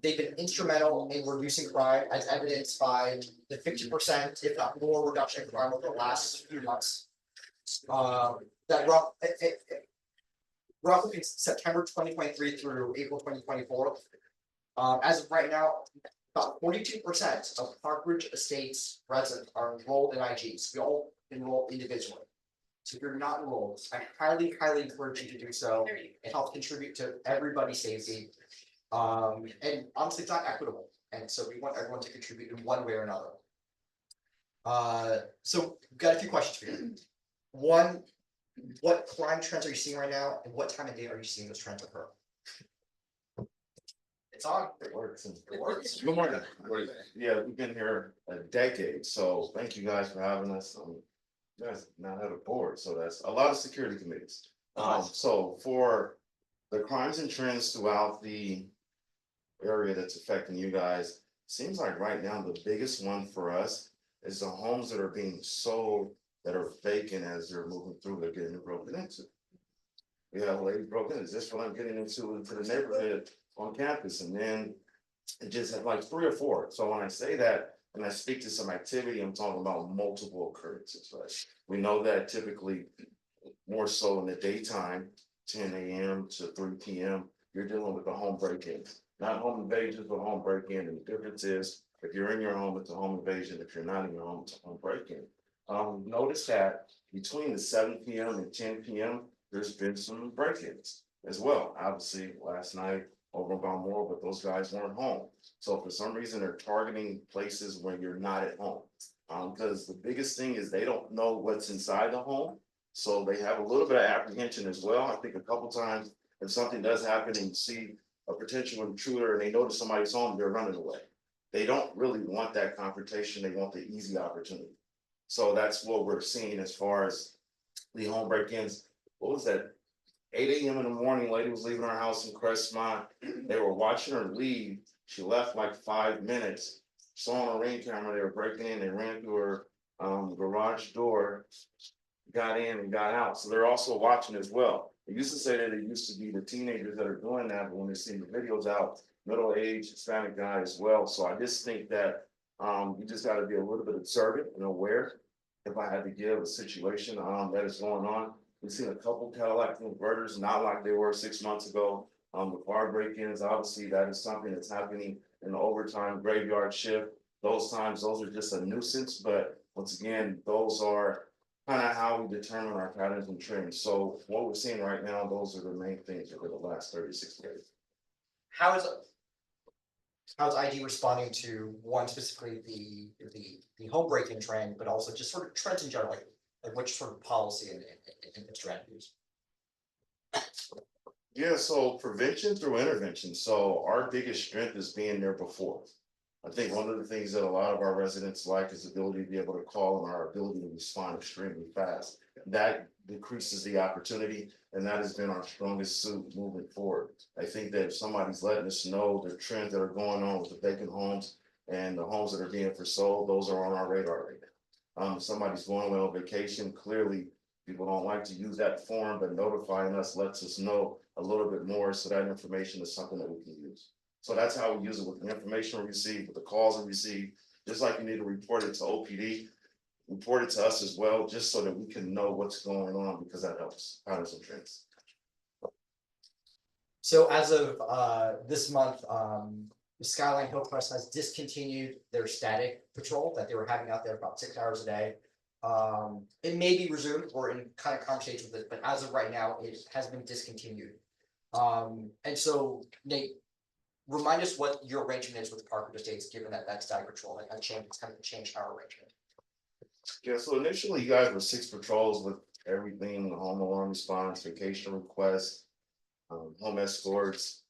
They've been instrumental in reducing crime, as evidenced by the 50%, if not more, reduction in crime over the last few months. Roughly September 2023 through April 2024. As of right now, about 42% of Parkridge Estates residents are enrolled in IGs. We all enroll individually. So if you're not enrolled, I highly encourage you to do so. It helps contribute to everybody's safety. And honestly, it's not equitable. And so we want everyone to contribute in one way or another. So we've got a few questions for you. One, what crime trends are you seeing right now? And what time of day are you seeing those trends occur? It's on. It works. It works. Good morning. Yeah, we've been here a decade, so thank you guys for having us. You guys now have a board, so that's a lot of security committees. So for the crimes and trends throughout the area that's affecting you guys, seems like right now the biggest one for us is the homes that are being sold that are vacant as they're moving through, they're getting broken into. We have a lady broken, is this what I'm getting into the neighborhood on campus? And then it just had like 3 or 4. So when I say that, and I speak to some activity, I'm talking about multiple occurrences, right? We know that typically more so in the daytime, 10 a.m. to 3 p.m., you're dealing with a home break-in. Not home invasion, but home break-in. And the difference is, if you're in your home, it's a home invasion. If you're not in your home, it's a home break-in. Notice that between the 7 p.m. and 10 p.m., there's been some break-ins as well. Obviously, last night over in Balmoral, but those guys weren't home. So for some reason, they're targeting places where you're not at home. Because the biggest thing is they don't know what's inside the home. So they have a little bit of apprehension as well. I think a couple times, if something does happen and you see a potential intruder and they notice somebody's home, they're running away. They don't really want that confrontation. They want the easy opportunity. So that's what we're seeing as far as the home break-ins. What was that? 8 a.m. in the morning, lady was leaving her house in Crestmont. They were watching her leave. She left like 5 minutes. Saw on a ring camera, they were breaking in. They ran through her garage door, got in and got out. So they're also watching as well. They used to say that it used to be the teenagers that are doing that, but when they see the videos out, middle-aged Hispanic guy as well. So I just think that you just got to be a little bit observant and aware. If I had to give a situation that is going on, we've seen a couple Cadillac converters, not like they were 6 months ago. The car break-ins, obviously, that is something that's happening in the overtime graveyard shift. Those times, those are just a nuisance. But once again, those are kind of how we determine our patterns and trends. So what we're seeing right now, those are the main things over the last 36 days. How's IG responding to one specifically the home breaking trend, but also just sort of trends in general, like which sort of policy and strategies? Yeah, so prevention through intervention. So our biggest strength is being there before. I think one of the things that a lot of our residents like is the ability to be able to call and our ability to respond extremely fast. That decreases the opportunity, and that has been our strongest suit moving forward. I think that if somebody's letting us know the trends that are going on with the vacant homes and the homes that are being for sold, those are on our radar right now. If somebody's going away on vacation, clearly people don't like to use that form, but notifying us lets us know a little bit more, so that information is something that we can use. So that's how we use it with the information we receive, with the calls we receive. Just like you need to report it to OPD, report it to us as well, just so that we can know what's going on, because that helps patterns and trends. So as of this month, the Skyline Hill Crest has discontinued their static patrol that they were having out there about 6 hours a day. It may be resumed, we're in kind of conversation with it, but as of right now, it has been discontinued. And so Nate, remind us what your arrangement is with Parker Estates, given that that's static patrol, like it's kind of changed our arrangement. Yeah, so initially you guys were 6 patrols with everything, home alarm response, vacation requests, home escorts.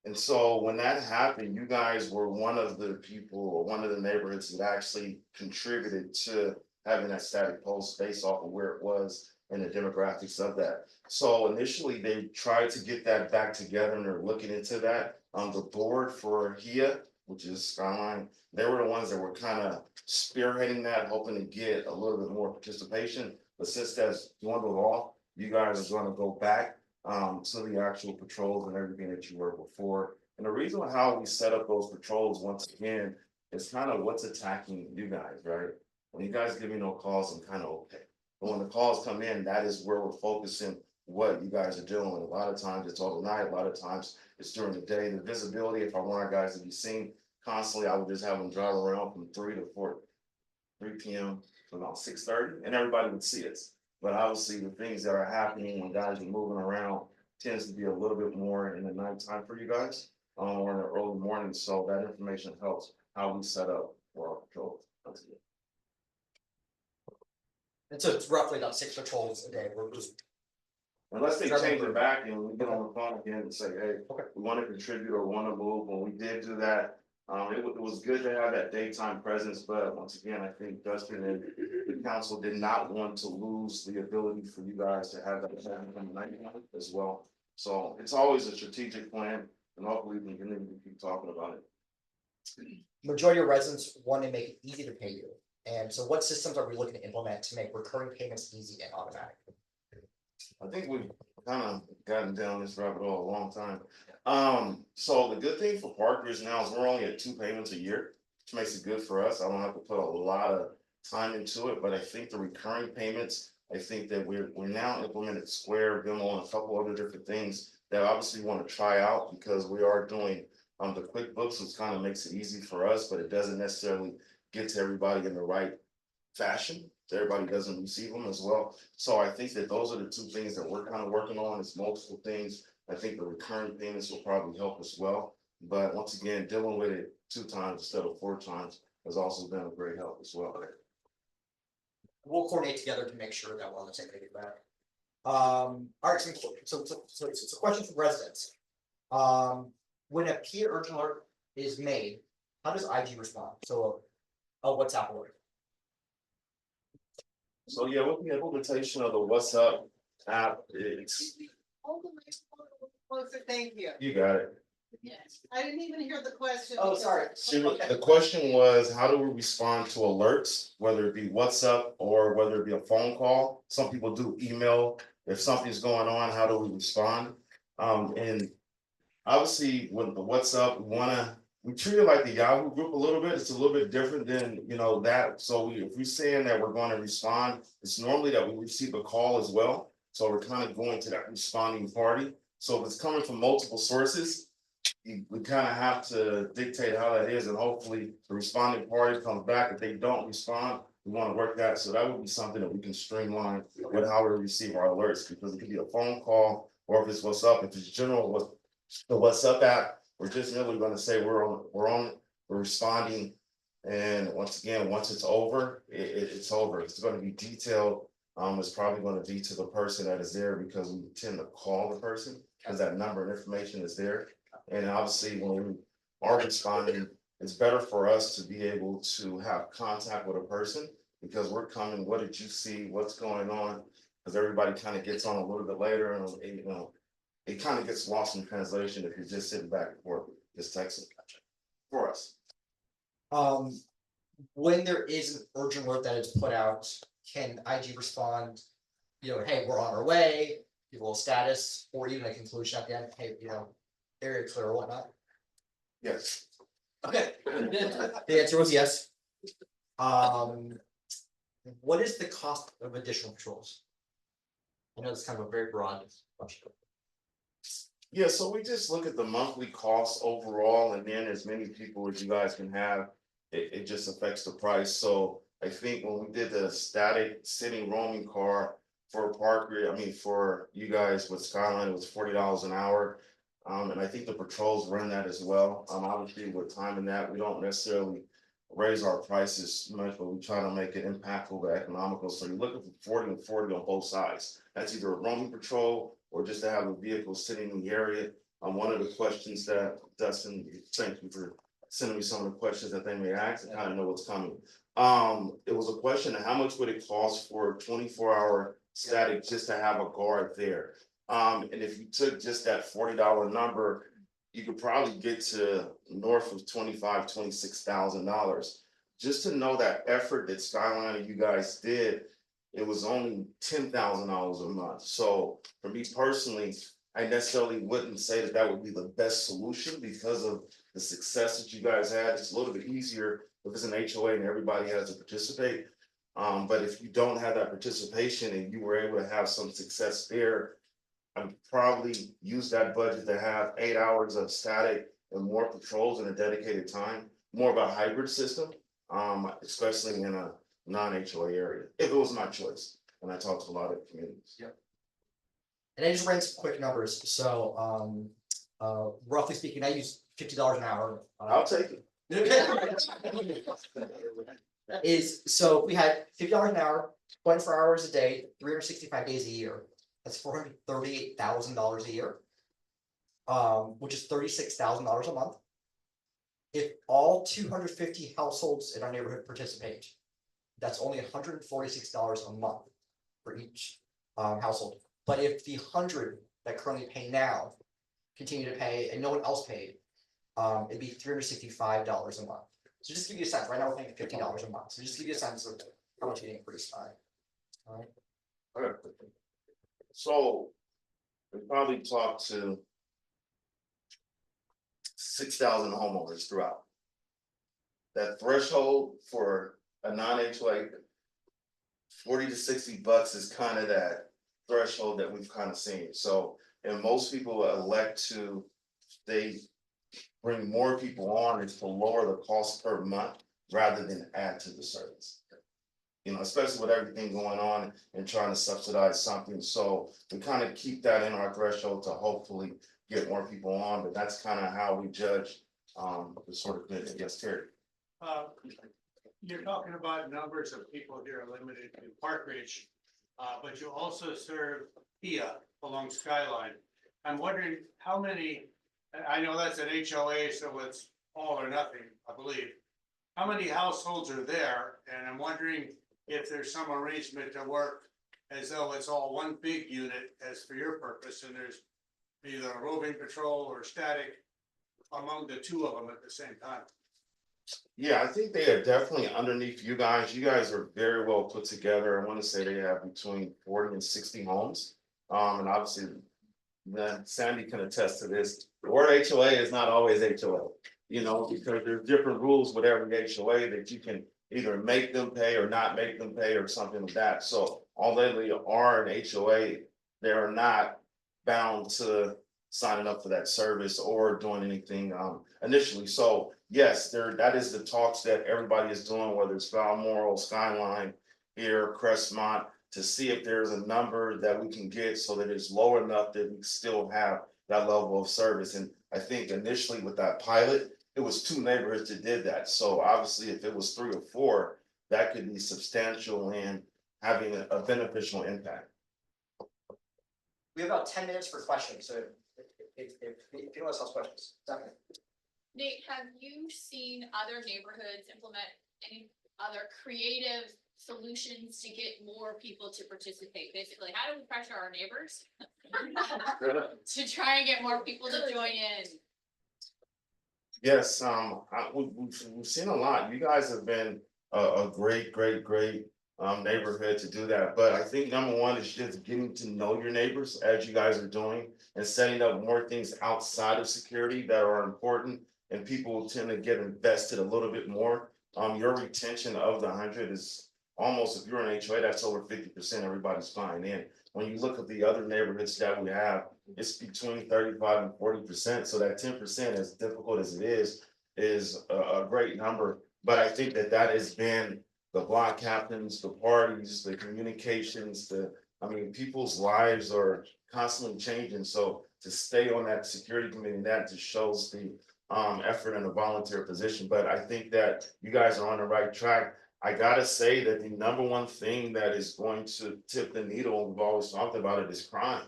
And so when that happened, you guys were one of the people or one of the neighborhoods that actually contributed to having that static post based off of where it was and the demographics of that. So initially they tried to get that back together and they're looking into that. The board for PEIA, which is Skyline, they were the ones that were kind of spearheading that, hoping to get a little bit more participation. But since that's dwindled off, you guys are going to go back to the actual patrols and everything that you were before. And the reason how we set up those patrols, once again, is kind of what's attacking you guys, right? When you guys give me no calls, I'm kind of okay. But when the calls come in, that is where we're focusing what you guys are doing. A lot of times it's overnight, a lot of times it's during the day. The visibility, if I want our guys to be seen constantly, I would just have them drive around from 3 p.m. to about 6:30, and everybody would see us. But obviously the things that are happening when guys are moving around tends to be a little bit more in the nighttime for you guys, or in the early morning. So that information helps how we set up for our patrols. And so it's roughly about 6 patrols a day. We're just Unless they change it back and we get on the phone again and say, hey, we want to contribute or want to move. When we did do that, it was good to have that daytime presence, but once again, I think Dustin and the council did not want to lose the ability for you guys to have that night as well. So it's always a strategic plan, and hopefully we can keep talking about it. Majority of residents want to make it easy to pay you. And so what systems are we looking to implement to make recurring payments easy and automatic? I think we've kind of gotten down this rabbit hole a long time. So the good thing for Parkers now is we're only at 2 payments a year, which makes it good for us. I don't have to put a lot of time into it, but I think the recurring payments, I think that we're now implemented Square, Venmo, and a couple other different things that obviously we want to try out because we are doing the QuickBooks, which kind of makes it easy for us, but it doesn't necessarily get to everybody in the right fashion. Everybody doesn't receive them as well. So I think that those are the 2 things that we're kind of working on. It's multiple things. I think the recurring payments will probably help as well. But once again, dealing with it 2 times instead of 4 times has also been a great help as well. We'll coordinate together to make sure that we're on the same page with that. All right, so it's a question for residents. When a PEIA urgent alert is made, how does IG respond? So a WhatsApp alert. So yeah, with the implementation of the What's Up app, it's. Thank you. You got it. Yes. I didn't even hear the question. Oh, sorry. The question was, how do we respond to alerts, whether it be WhatsApp or whether it be a phone call? Some people do email. If something's going on, how do we respond? And obviously with the WhatsApp, we treat it like the Yahoo group a little bit. It's a little bit different than, that. So if we're saying that we're going to respond, it's normally that we receive a call as well. So we're kind of going to that responding party. So if it's coming from multiple sources, we kind of have to dictate how that is, and hopefully the responding party comes back. If they don't respond, we want to work that. So that would be something that we can streamline with how we receive our alerts, because it could be a phone call, or if it's WhatsApp, if it's general with the WhatsApp app, we're just really going to say we're responding. And once again, once it's over, it's over. It's going to be detailed. It's probably going to be to the person that is there, because we tend to call the person because that number and information is there. And obviously when we are responding, it's better for us to be able to have contact with a person, because we're coming, what did you see, what's going on? Because everybody kind of gets on a little bit later, and it kind of gets lost in translation if you're just sitting back and forth, just texting for us. When there is an urgent alert that is put out, can IG respond, hey, we're on our way, give a little status, or even a conclusion at the end, hey, area clear or whatnot? Yes. Okay. The answer was yes. What is the cost of additional patrols? I know it's kind of a very broad question. Yeah, so we just look at the monthly costs overall, and then as many people as you guys can have, it just affects the price. So I think when we did the static sitting roaming car for Parker, I mean, for you guys with Skyline, it was $40 an hour. And I think the patrols run that as well. Obviously with time in that, we don't necessarily raise our prices much, but we try to make it impactful but economical. So you're looking for 40 and 40 on both sides. That's either a roaming patrol or just to have a vehicle sitting in the area. One of the questions that Dustin, thank you for sending me some of the questions that they may ask and kind of know what's coming. It was a question of how much would it cost for a 24-hour static just to have a guard there? And if you took just that $40 number, you could probably get to north of $26,000. Just to know that effort that Skyline and you guys did, it was only $10,000 a month. So for me personally, I necessarily wouldn't say that that would be the best solution because of the success that you guys had. It's a little bit easier if it's an HOA and everybody has to participate. But if you don't have that participation and you were able to have some success there, I'd probably use that budget to have 8 hours of static and more patrols in a dedicated time, more of a hybrid system, especially in a non-HOA area, if it was my choice. And I talked to a lot of communities. Yep. And I just ran some quick numbers, so roughly speaking, I use $50 an hour. I'll take it. So if we had $50 an hour, 24 hours a day, 365 days a year. That's $438,000 a year, which is $36,000 a month. If all 250 households in our neighborhood participate, that's only $146 a month for each household. But if the 100 that currently pay now continue to pay and no one else paid, it'd be $365 a month. So just to give you a sense, right now we're paying $50 a month. So just to give you a sense of how much it increased by. All right. Okay. So we probably talked to 6,000 homeowners throughout. That threshold for a non-HOA, 40 to 60 bucks is kind of that threshold that we've kind of seen. So, and most people elect to, they bring more people on is to lower the cost per month rather than add to the service. You know, especially with everything going on and trying to subsidize something. So we kind of keep that in our threshold to hopefully get more people on, but that's kind of how we judge the sort of bid. Yes, Terry. You're talking about numbers of people here are limited in Park Ridge, but you also serve PEIA along Skyline. I'm wondering how many, I know that's an HOA, so it's all or nothing, I believe. How many households are there? And I'm wondering if there's some arrangement to work as though it's all one big unit as for your purpose, and there's either a roving patrol or static among the two of them at the same time. Yeah, I think they are definitely underneath you guys. You guys are very well put together. I want to say they have between 40 and 60 homes. And obviously, Sandy can attest to this. The word HOA is not always HOA, you know, because there's different rules with every HOA that you can either make them pay or not make them pay or something like that. So although they are an HOA, they are not bound to signing up for that service or doing anything initially. So yes, that is the talks that everybody is doing, whether it's Balmoral, Skyline, here, Crestmont, to see if there's a number that we can get so that it's low enough that we still have that level of service. And I think initially with that pilot, it was 2 neighborhoods that did that. So obviously if it was 3 or 4, that could be substantial in having a beneficial impact. We have about 10 minutes for questions, so if anyone else has questions, definitely. Nate, have you seen other neighborhoods implement any other creative solutions to get more people to participate? Basically, how do we pressure our neighbors to try and get more people to join in? Yes, we've seen a lot. You guys have been a great neighborhood to do that. But I think number one is just getting to know your neighbors as you guys are doing and setting up more things outside of security that are important, and people will tend to get invested a little bit more. Your retention of the 100 is almost, if you're in HOA, that's over 50%, everybody's flying in. When you look at the other neighborhoods that we have, it's between 35 and 40%, so that 10%, as difficult as it is a great number. But I think that has been the block captains, the parties, the communications, people's lives are constantly changing, so to stay on that security committee, that just shows the effort in a volunteer position. But I think that you guys are on the right track. I gotta say that the number one thing that is going to tip the needle, we've always talked about it, is crime.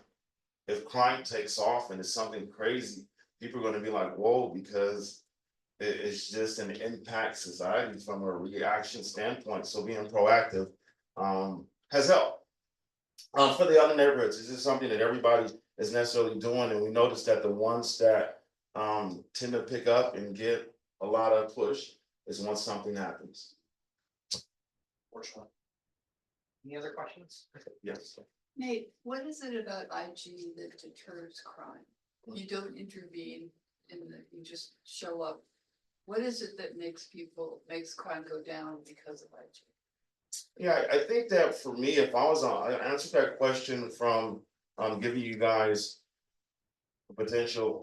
If crime takes off and it's something crazy, people are gonna be like, whoa, because it's just an impact society from a reaction standpoint. So being proactive has helped. For the other neighborhoods, this is something that everybody is necessarily doing, and we noticed that the ones that tend to pick up and get a lot of push is once something happens. Fortunately. Any other questions? Yes. Nate, what is it about IG that deters crime? You don't intervene you just show up. What is it that makes crime go down because of IG? Yeah, I think that for me, if I was I answered that question from giving you guys the potential.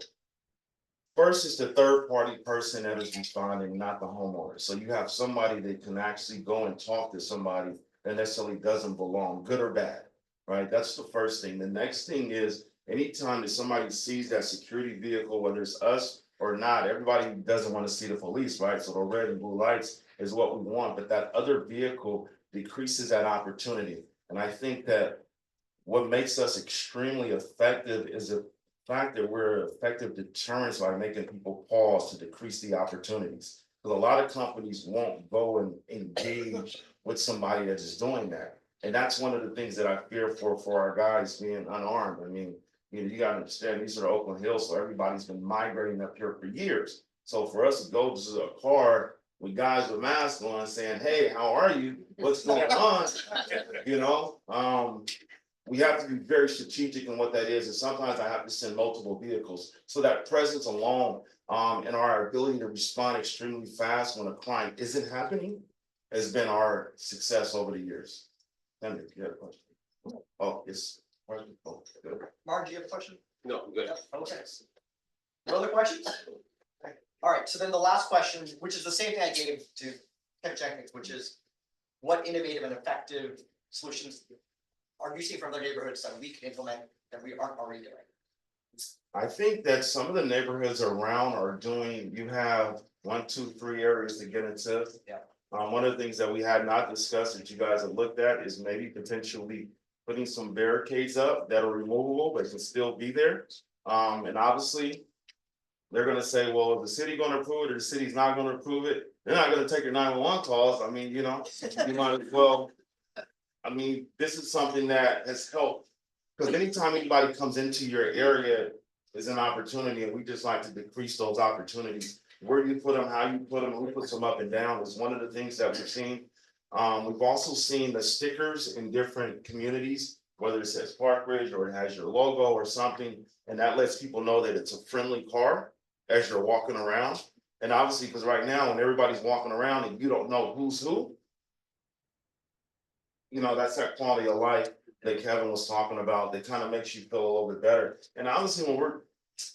First is the third party person that is responding, not the homeowner. So you have somebody that can actually go and talk to somebody that necessarily doesn't belong, good or bad, right? That's the first thing. The next thing is anytime that somebody sees that security vehicle, whether it's us or not, everybody doesn't want to see the police, right? So the red and blue lights is what we want, but that other vehicle decreases that opportunity. And I think that what makes us extremely effective is the fact that we're effective deterrents by making people pause to decrease the opportunities. Because a lot of companies won't go and engage with somebody that is doing that. And that's one of the things that I fear for our guys being unarmed. I mean, you gotta understand, these are the Oakland Hills, so everybody's been migrating up here for years. So for us to go to a car with guys with masks on saying, hey, how are you? What's going on? We have to be very strategic in what that is. And sometimes I have to send multiple vehicles. So that presence alone and our ability to respond extremely fast when a crime isn't happening has been our success over the years. Henry, you have a question? Oh, yes. Oh, good. Mark, do you have a question? No, I'm good. Okay. No other questions? All right, so then the last question, which is the same thing I gave to Kevin Jenkins, which is what innovative and effective solutions are you seeing from other neighborhoods that we can implement that we aren't already doing? I think that some of the neighborhoods around are doing, you have 1, 2, 3 areas to get into. Yeah. One of the things that we had not discussed that you guys have looked at is maybe potentially putting some barricades up that are removable, but can still be there. And obviously, they're gonna say, well, if the city gonna approve it or the city's not gonna approve it, they're not gonna take your 911 calls. I mean, you might as well. I mean, this is something that has helped, because anytime anybody comes into your area is an opportunity, and we just like to decrease those opportunities. Where you put them, how you put them, who puts them up and down is one of the things that we've seen. We've also seen the stickers in different communities, whether it says Park Ridge or it has your logo or something, and that lets people know that it's a friendly car as you're walking around. And obviously, because right now, when everybody's walking around and you don't know who's who, that's that quality of life that Kevin was talking about that kind of makes you feel a little bit better. And obviously, when we're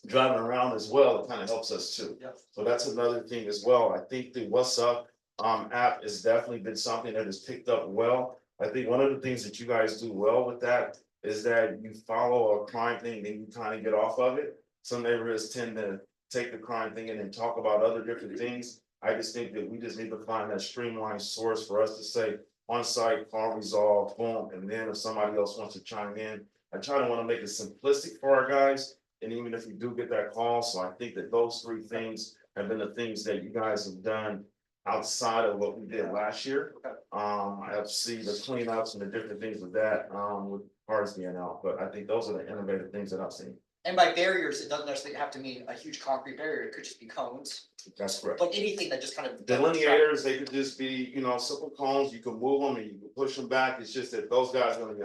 driving around as well, it kind of helps us too. Yeah. So that's another thing as well. I think the What's Up app has definitely been something that has picked up well. I think one of the things that you guys do well with that is that you follow a crime thing, then you kind of get off of it. Some neighborhoods tend to take the crime thing and then talk about other different things. I just think that we just need to find that streamlined source for us to say, on site, call resolved, boom, and then if somebody else wants to chime in, I try to want to make it simplistic for our guys. And even if we do get that call, so I think that those 3 things have been the things that you guys have done outside of what we did last year. I have to see the cleanups and the different things with that, with cars being out, but I think those are the innovative things that I've seen. And by barriers, it doesn't necessarily have to mean a huge concrete barrier, it could just be cones. That's correct. But anything that just kind of. Delineators, they could just be, simple cones, you can move them and you can push them back. It's just that those guys are gonna be,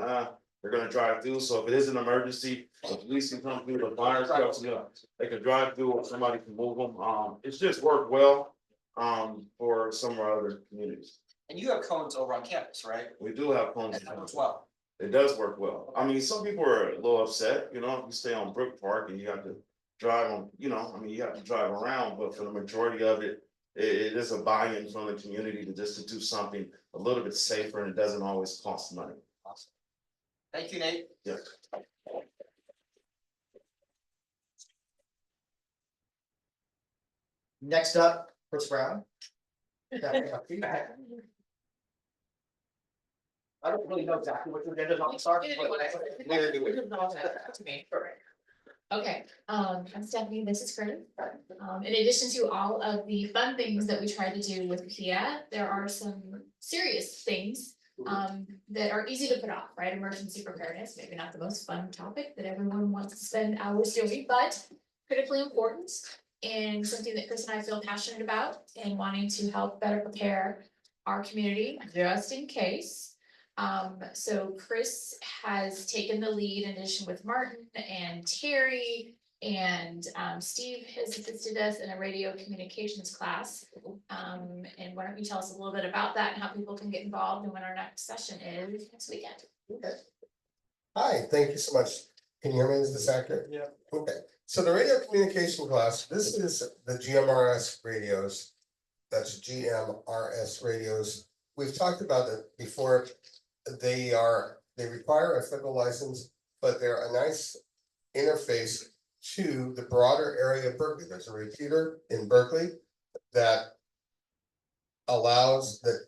they're gonna drive through. So if it is an emergency, the police can come through, the fire trucks, they can drive through or somebody can move them. It's just worked well for some of our other communities. And you have cones over on campus, right? We do have cones. And that works well. It does work well. I mean, some people are a little upset, you know, if you stay on Brook Park and you have to drive on, you know, I mean, you have to drive around, but for the majority of it, it is a buy-in from the community to just to do something a little bit safer and it doesn't always cost money. Awesome. Thank you, Nate. Yeah. Next up, Chris Brown. I don't really know exactly what your agenda is on the start, Okay, I'm Stephanie, this is Curtis. In addition to all of the fun things that we try to do with PEIA, there are some serious things that are easy to put off, right? Emergency preparedness, maybe not the most fun topic that everyone wants to spend hours doing, but critically important and something that Chris and I feel passionate about and wanting to help better prepare our community just in case. So Chris has taken the lead in addition with Martin and Terry and Steve has assisted us in a radio communications class. And why don't you tell us a little bit about that and how people can get involved and when our next session is next weekend? Okay. Hi, thank you so much. Can you hear me? Is this accurate? Yeah. Okay, so the radio communication class, this is the GMRS radios. That's GMRS radios. We've talked about it before. They require a federal license, but they're a nice interface to the broader area of Berkeley. There's a repeater in Berkeley that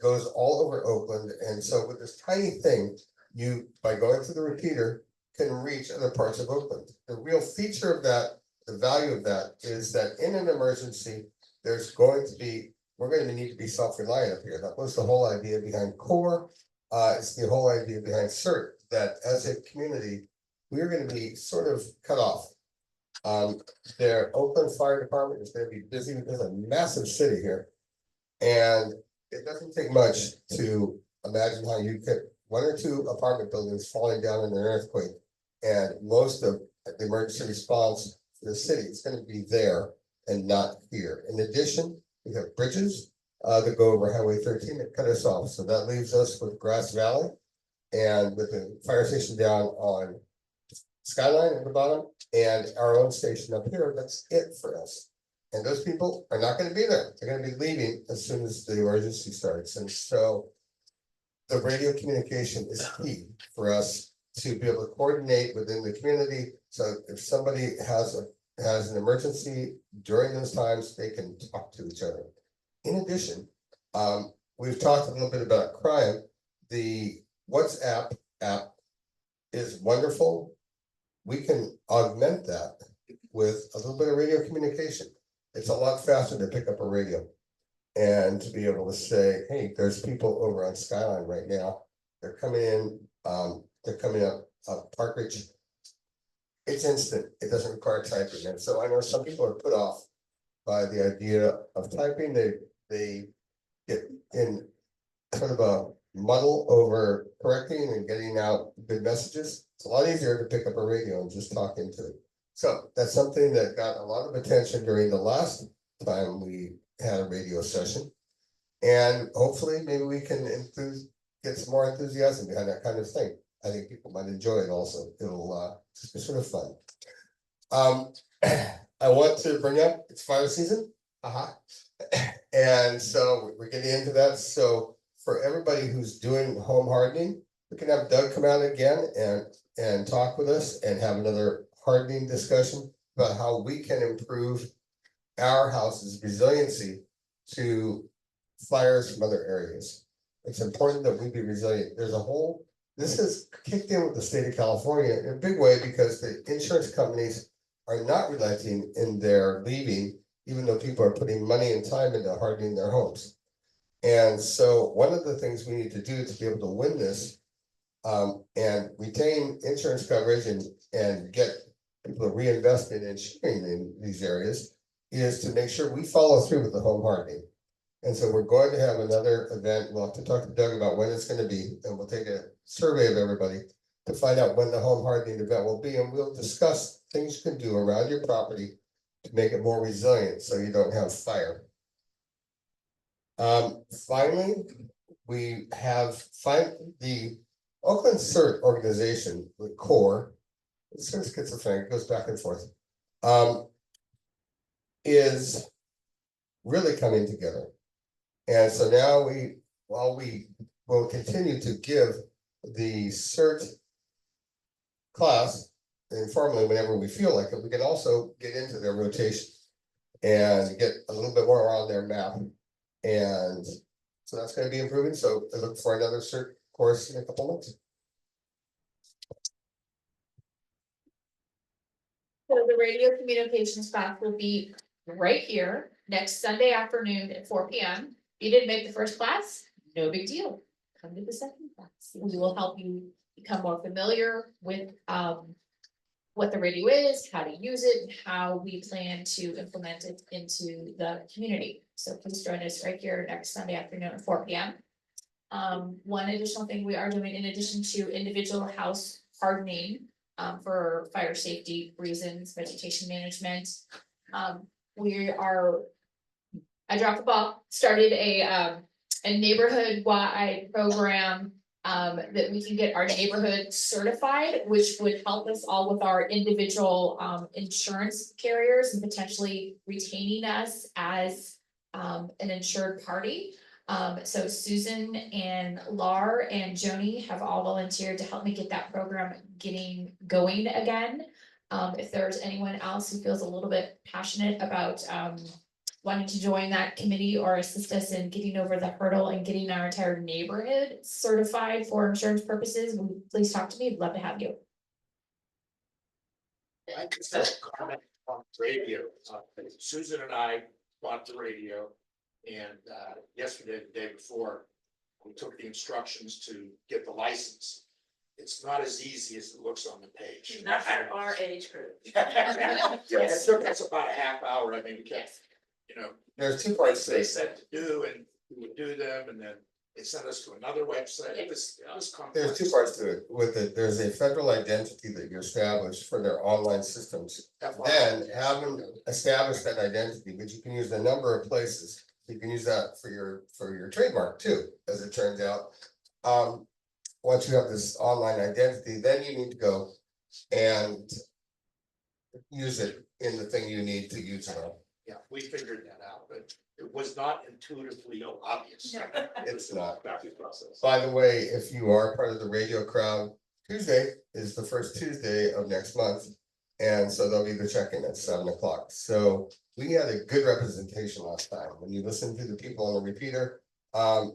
goes all over Oakland. And so with this tiny thing, you, by going to the repeater, can reach other parts of Oakland. The real feature of that, the value of that is that in an emergency, we're going to need to be self-reliant up here. That was the whole idea behind CORE. It's the whole idea behind CERT, that as a community, we're going to be sort of cut off. Their Oakland Fire Department is going to be busy. There's a massive city here. And it doesn't take much to imagine how you get 1 or 2 apartment buildings falling down in an earthquake. And most of the emergency response for the city is going to be there and not here. In addition, we have bridges that go over Highway 13 that cut us off. So that leaves us with Grass Valley and with the fire station down on Skyline at the bottom and our own station up here. That's it for us. And those people are not going to be there. They're going to be leaving as soon as the emergency starts. And so the radio communication is key for us to be able to coordinate within the community. So if somebody has an emergency during those times, they can talk to each other. In addition, we've talked a little bit about crime. The WhatsApp app is wonderful. We can augment that with a little bit of radio communication. It's a lot faster to pick up a radio and to be able to say, hey, there's people over on Skyline right now. They're coming in, they're coming up Park Ridge. It's instant. It doesn't require typing. And so I know some people are put off by the idea of typing. They get in kind of a muddle over correcting and getting out good messages. It's a lot easier to pick up a radio and just talk into it. So that's something that got a lot of attention during the last time we had a radio session. And hopefully maybe we can get some more enthusiasm behind that kind of thing. I think people might enjoy it also. It'll be sort of fun. I want to bring up, it's fire season. And so we're getting into that. So for everybody who's doing home hardening, we can have Doug come out again and talk with us and have another hardening discussion about how we can improve our house's resiliency to fires from other areas. It's important that we be resilient. This is kicked in with the state of California in a big way because the insurance companies are not relenting in their leaving, even though people are putting money and time into hardening their homes. And so one of the things we need to do to be able to win this and retain insurance coverage and get people to reinvest in insuring in these areas is to make sure we follow through with the home hardening. And so we're going to have another event. We'll have to talk to Doug about when it's going to be, and we'll take a survey of everybody to find out when the home hardening event will be, and we'll discuss things you can do around your property to make it more resilient so you don't have fire. Finally, we have the Oakland CERT organization, the core. It's sort of schizophrenic, goes back and forth. Is really coming together. And so now while we will continue to give the CERT class informally whenever we feel like it, we can also get into their rotation and get a little bit more on their map. And so that's going to be improving. So I look for another CERT course in a couple months. So the radio communications class will be right here next Sunday afternoon at 4 p.m. If you didn't make the first class, no big deal. Come to the second class. We will help you become more familiar with what the radio is, how to use it, and how we plan to implement it into the community. So please join us right here next Sunday afternoon at 4 p.m. One additional thing we are doing, in addition to individual house hardening for fire safety reasons, vegetation management, I dropped the ball, started a neighborhood-wide program that we can get our neighborhood certified, which would help us all with our individual insurance carriers and potentially retaining us as an insured party. So Susan and Lar and Joni have all volunteered to help me get that program going again. If there's anyone else who feels a little bit passionate about wanting to join that committee or assist us in getting over the hurdle and getting our entire neighborhood certified for insurance purposes, please talk to me. I'd love to have you. I just have a comment on radio. Susan and I bought the radio, and yesterday, the day before, we took the instructions to get the license. It's not as easy as it looks on the page. Not for our age group. Yeah, it took us about a half hour. I mean, we can't, you know. There's two parts to They this. said to do, and we would do them, and then they sent us to another website. It was complex. There's two parts to it. With it, there's a federal identity that you establish for their online systems. Then have them establish that identity, but you can use a number of places. You can use that for your trademark too, as it turns out. Once you have this online identity, then you need to go and use it in the thing you need to use it on. Yeah, we figured that out, but it was not intuitively obvious. It's not. Process. By the way, if you are part of the radio crowd, Tuesday is the first Tuesday of next month. And so they'll be the check-in at 7 o'clock. So we had a good representation last time. When you listen to the people on the repeater,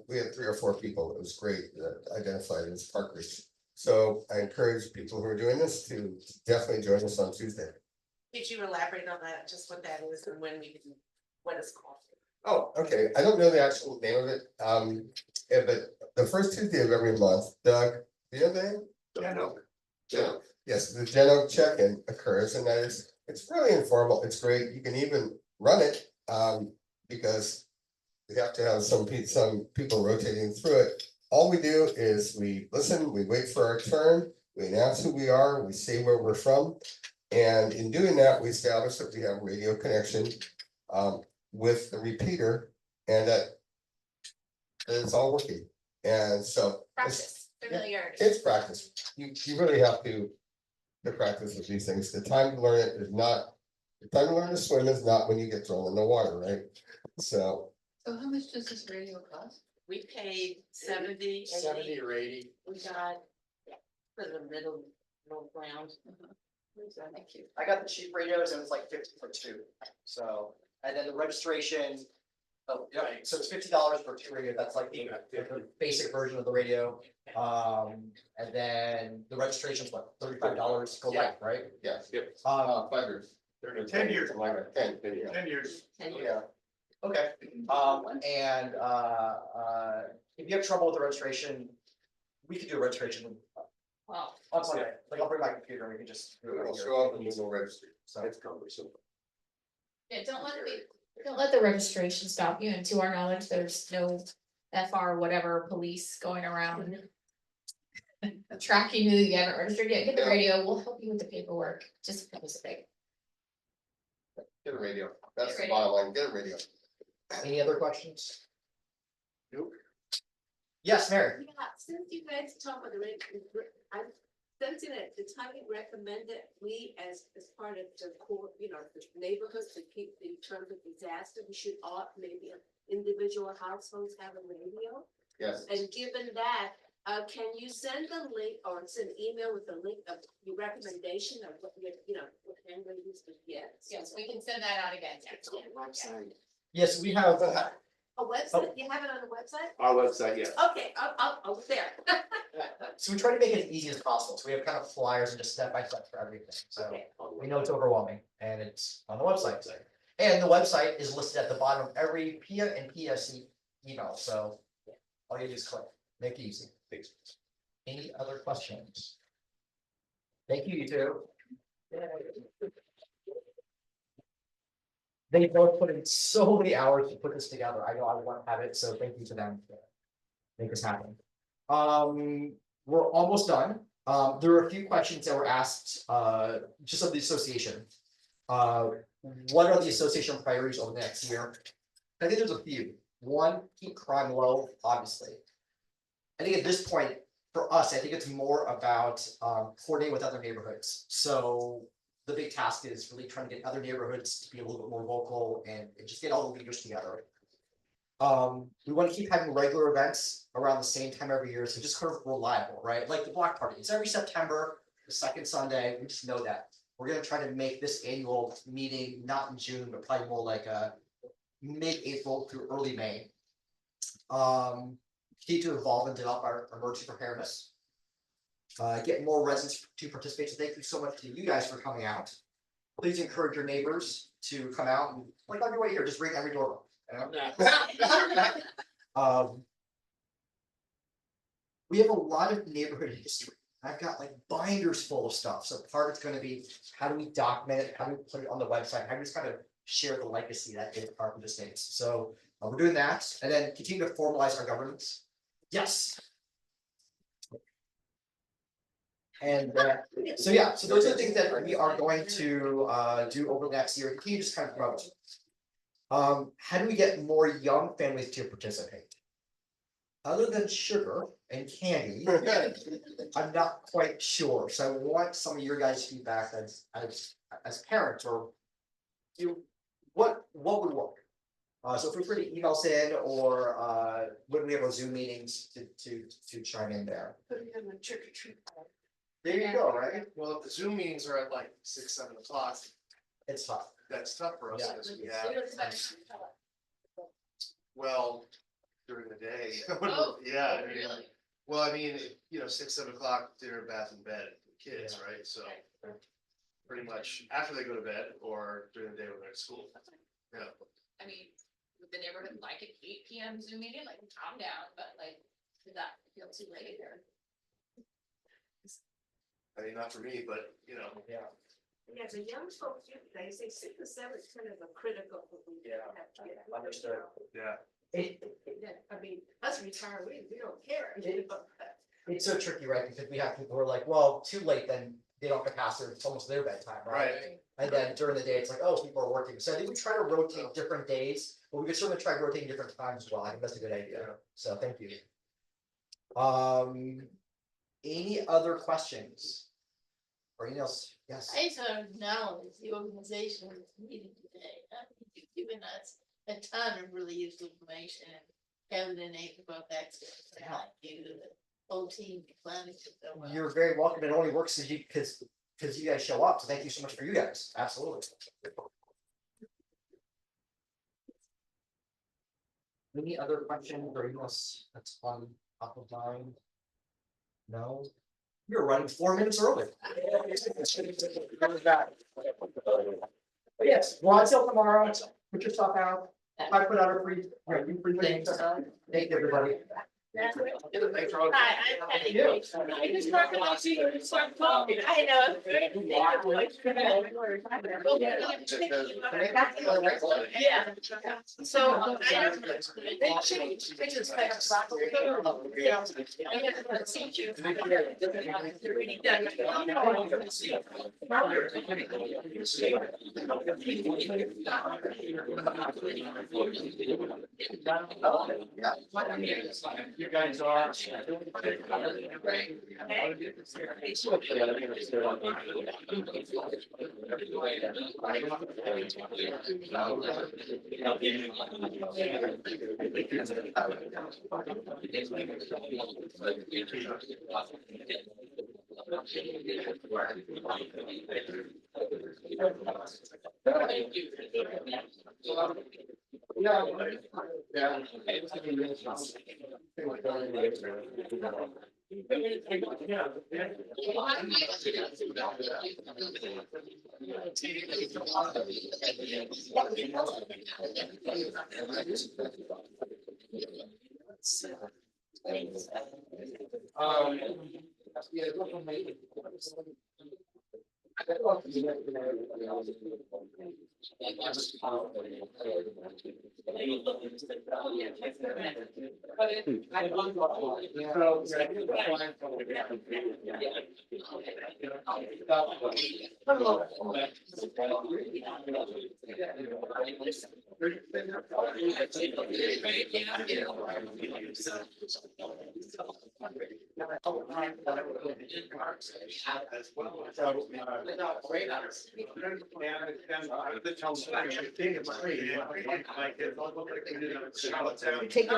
we had 3 or 4 people. It was great that identified as Park Ridge. So I encourage people who are doing this to definitely join us on Tuesday. Did you elaborate on that, just what that is and when we can, what it's called? Oh, okay. I don't know the actual name of it. Yeah, but the first Tuesday of every month, Doug, do you know the name? Geno. Yes, the Geno check-in occurs, and that is, it's really informal. It's great. You can even run it because we have to have some people rotating through it. All we do is we listen, we wait for our turn, we announce who we are, we say where we're from. And in doing that, we establish that we have radio connection with the repeater and that it's all working. And so Practice, familiarity. it's practice. You really have to practice with these things. The time to learn it is not, the time to learn to swim is not when you get thrown in the water, right? So how much does this radio cost? We paid 70, 70 or 80. We got for the middle ground. Thank you. I got the cheap radios, it was like 50 for 2. So, and then the registration, oh, yeah, so it's $50 for 2 radios. That's like the basic version of the radio. And then the registration's what, $35 go life, right? yes. Yep. 5 years. 10 years. 10. 10 years. Yeah. Okay. And if you have trouble with the registration, we could do a registration Wow. on Sunday. Like I'll bring my computer and we can just. It'll show up and you will register. So It's cumbersome. Yeah, don't let the registration stop you, and to our knowledge, there's no FR whatever police going around tracking you, you haven't registered yet, get the radio, we'll help you with the paperwork, just participate. Get a radio. That's Get a the bottom line. Get a radio. any other questions? Nope. Yes, Mary. Yeah, since you guys talk about I'm sensing that the timing recommended we as part of the core, the neighborhoods to keep in terms of disaster, we should all, maybe individual households have a radio. Yes. And given that, can you send a link or send an email with a link of your recommendation of what what hand radios to get? Yes, we can send that out again. Yes, we have, A website, you have it on the website? Our website, yes. Okay, I'll there. so we try to make it as easy as possible. So we have kind of flyers and just step by step for everything. So Okay. we know it's overwhelming and it's on the website. And the website is listed at the bottom of every PEIA and PSC email. So all you do is click, make it easy. Thanks. Any other questions? Thank you, you two. They both put in so many hours to put this together. I know I want to have it, so thank you to them for make this happen. We're almost done. There were a few questions that were asked, just of the association. What are the association priorities over the next year? I think there's a few. One, keep crime low, obviously. I think at this point, for us, I think it's more about coordinating with other neighborhoods. So the big task is really trying to get other neighborhoods to be a little bit more vocal and just get all the leaders together. We want to keep having regular events around the same time every year, so just kind of reliable, right? Like the block party, it's every September, the second Sunday, we just know that. We're gonna try to make this annual meeting, not in June, but probably more like a mid-April through early May. Key to evolve and develop our emergency preparedness. Get more residents to participate. So thank you so much to you guys for coming out. Please encourage your neighbors to come out and like on your way here, just ring every doorbell. We have a lot of neighborhood history. I've got like binders full of stuff. So part of it's going to be how do we document it? How do we put it on the website? How do we just kind of share the legacy that is part of the states? So we're doing that, and then continue to formalize our governance. Yes. And so yeah, so those are the things that we are going to do over the next year. Can you just kind of promote? How do we get more young families to participate? Other than sugar and candy, I'm not quite sure. So I want some of your guys' feedback as parents, or what would work. So feel free to email us in, or when we have our Zoom meetings to chime in there. Put it in the trick or treat. There you go, right? Well, if the Zoom meetings are at like 6, 7 o'clock, It's tough. that's tough for us Yeah. because we have, well, during the day. Oh, Yeah, I mean, really? well, I mean, 6, 7 o'clock, dinner, bath and bed, kids, right? So pretty much after they go to bed or during the day when they're at school. Yeah. I mean, would the neighborhood like an 8 PM Zoom meeting, like calm down, but like, did that feel too late or? I mean, not for me, but Yeah. Yeah, the young folks, they say 6 or 7 is kind of a critical. Yeah. Understood. yeah. I mean, us retirees, we don't care. It's so tricky, right? Because we have people who are like, well, too late, then they don't have to pass their, it's almost their bedtime, right? Right. And then during the day, it's like, oh, people are working. So I think we try to rotate different days, but we could certainly try rotating different times as well. I think that's a good idea. So thank you. Any other questions? Or anything else? Yes. I just want to acknowledge the organization of this meeting today. I think you've given us a ton of really useful information. Kevin and Nathan both experts. And thank you to the whole team for planning it so well. You're very welcome. It only works because you guys show up. So thank you so much for you guys. Absolutely. Any other questions or anything else that's on top of mind? No? You're running 4 minutes early. But yes, go on sale tomorrow, put your stuff out. I put out a free things. Thank you, everybody. Thanks, Ron. I just recognize you when you start talking. I know. Yeah. So I don't. They changed. They just kind of. You guys are. Take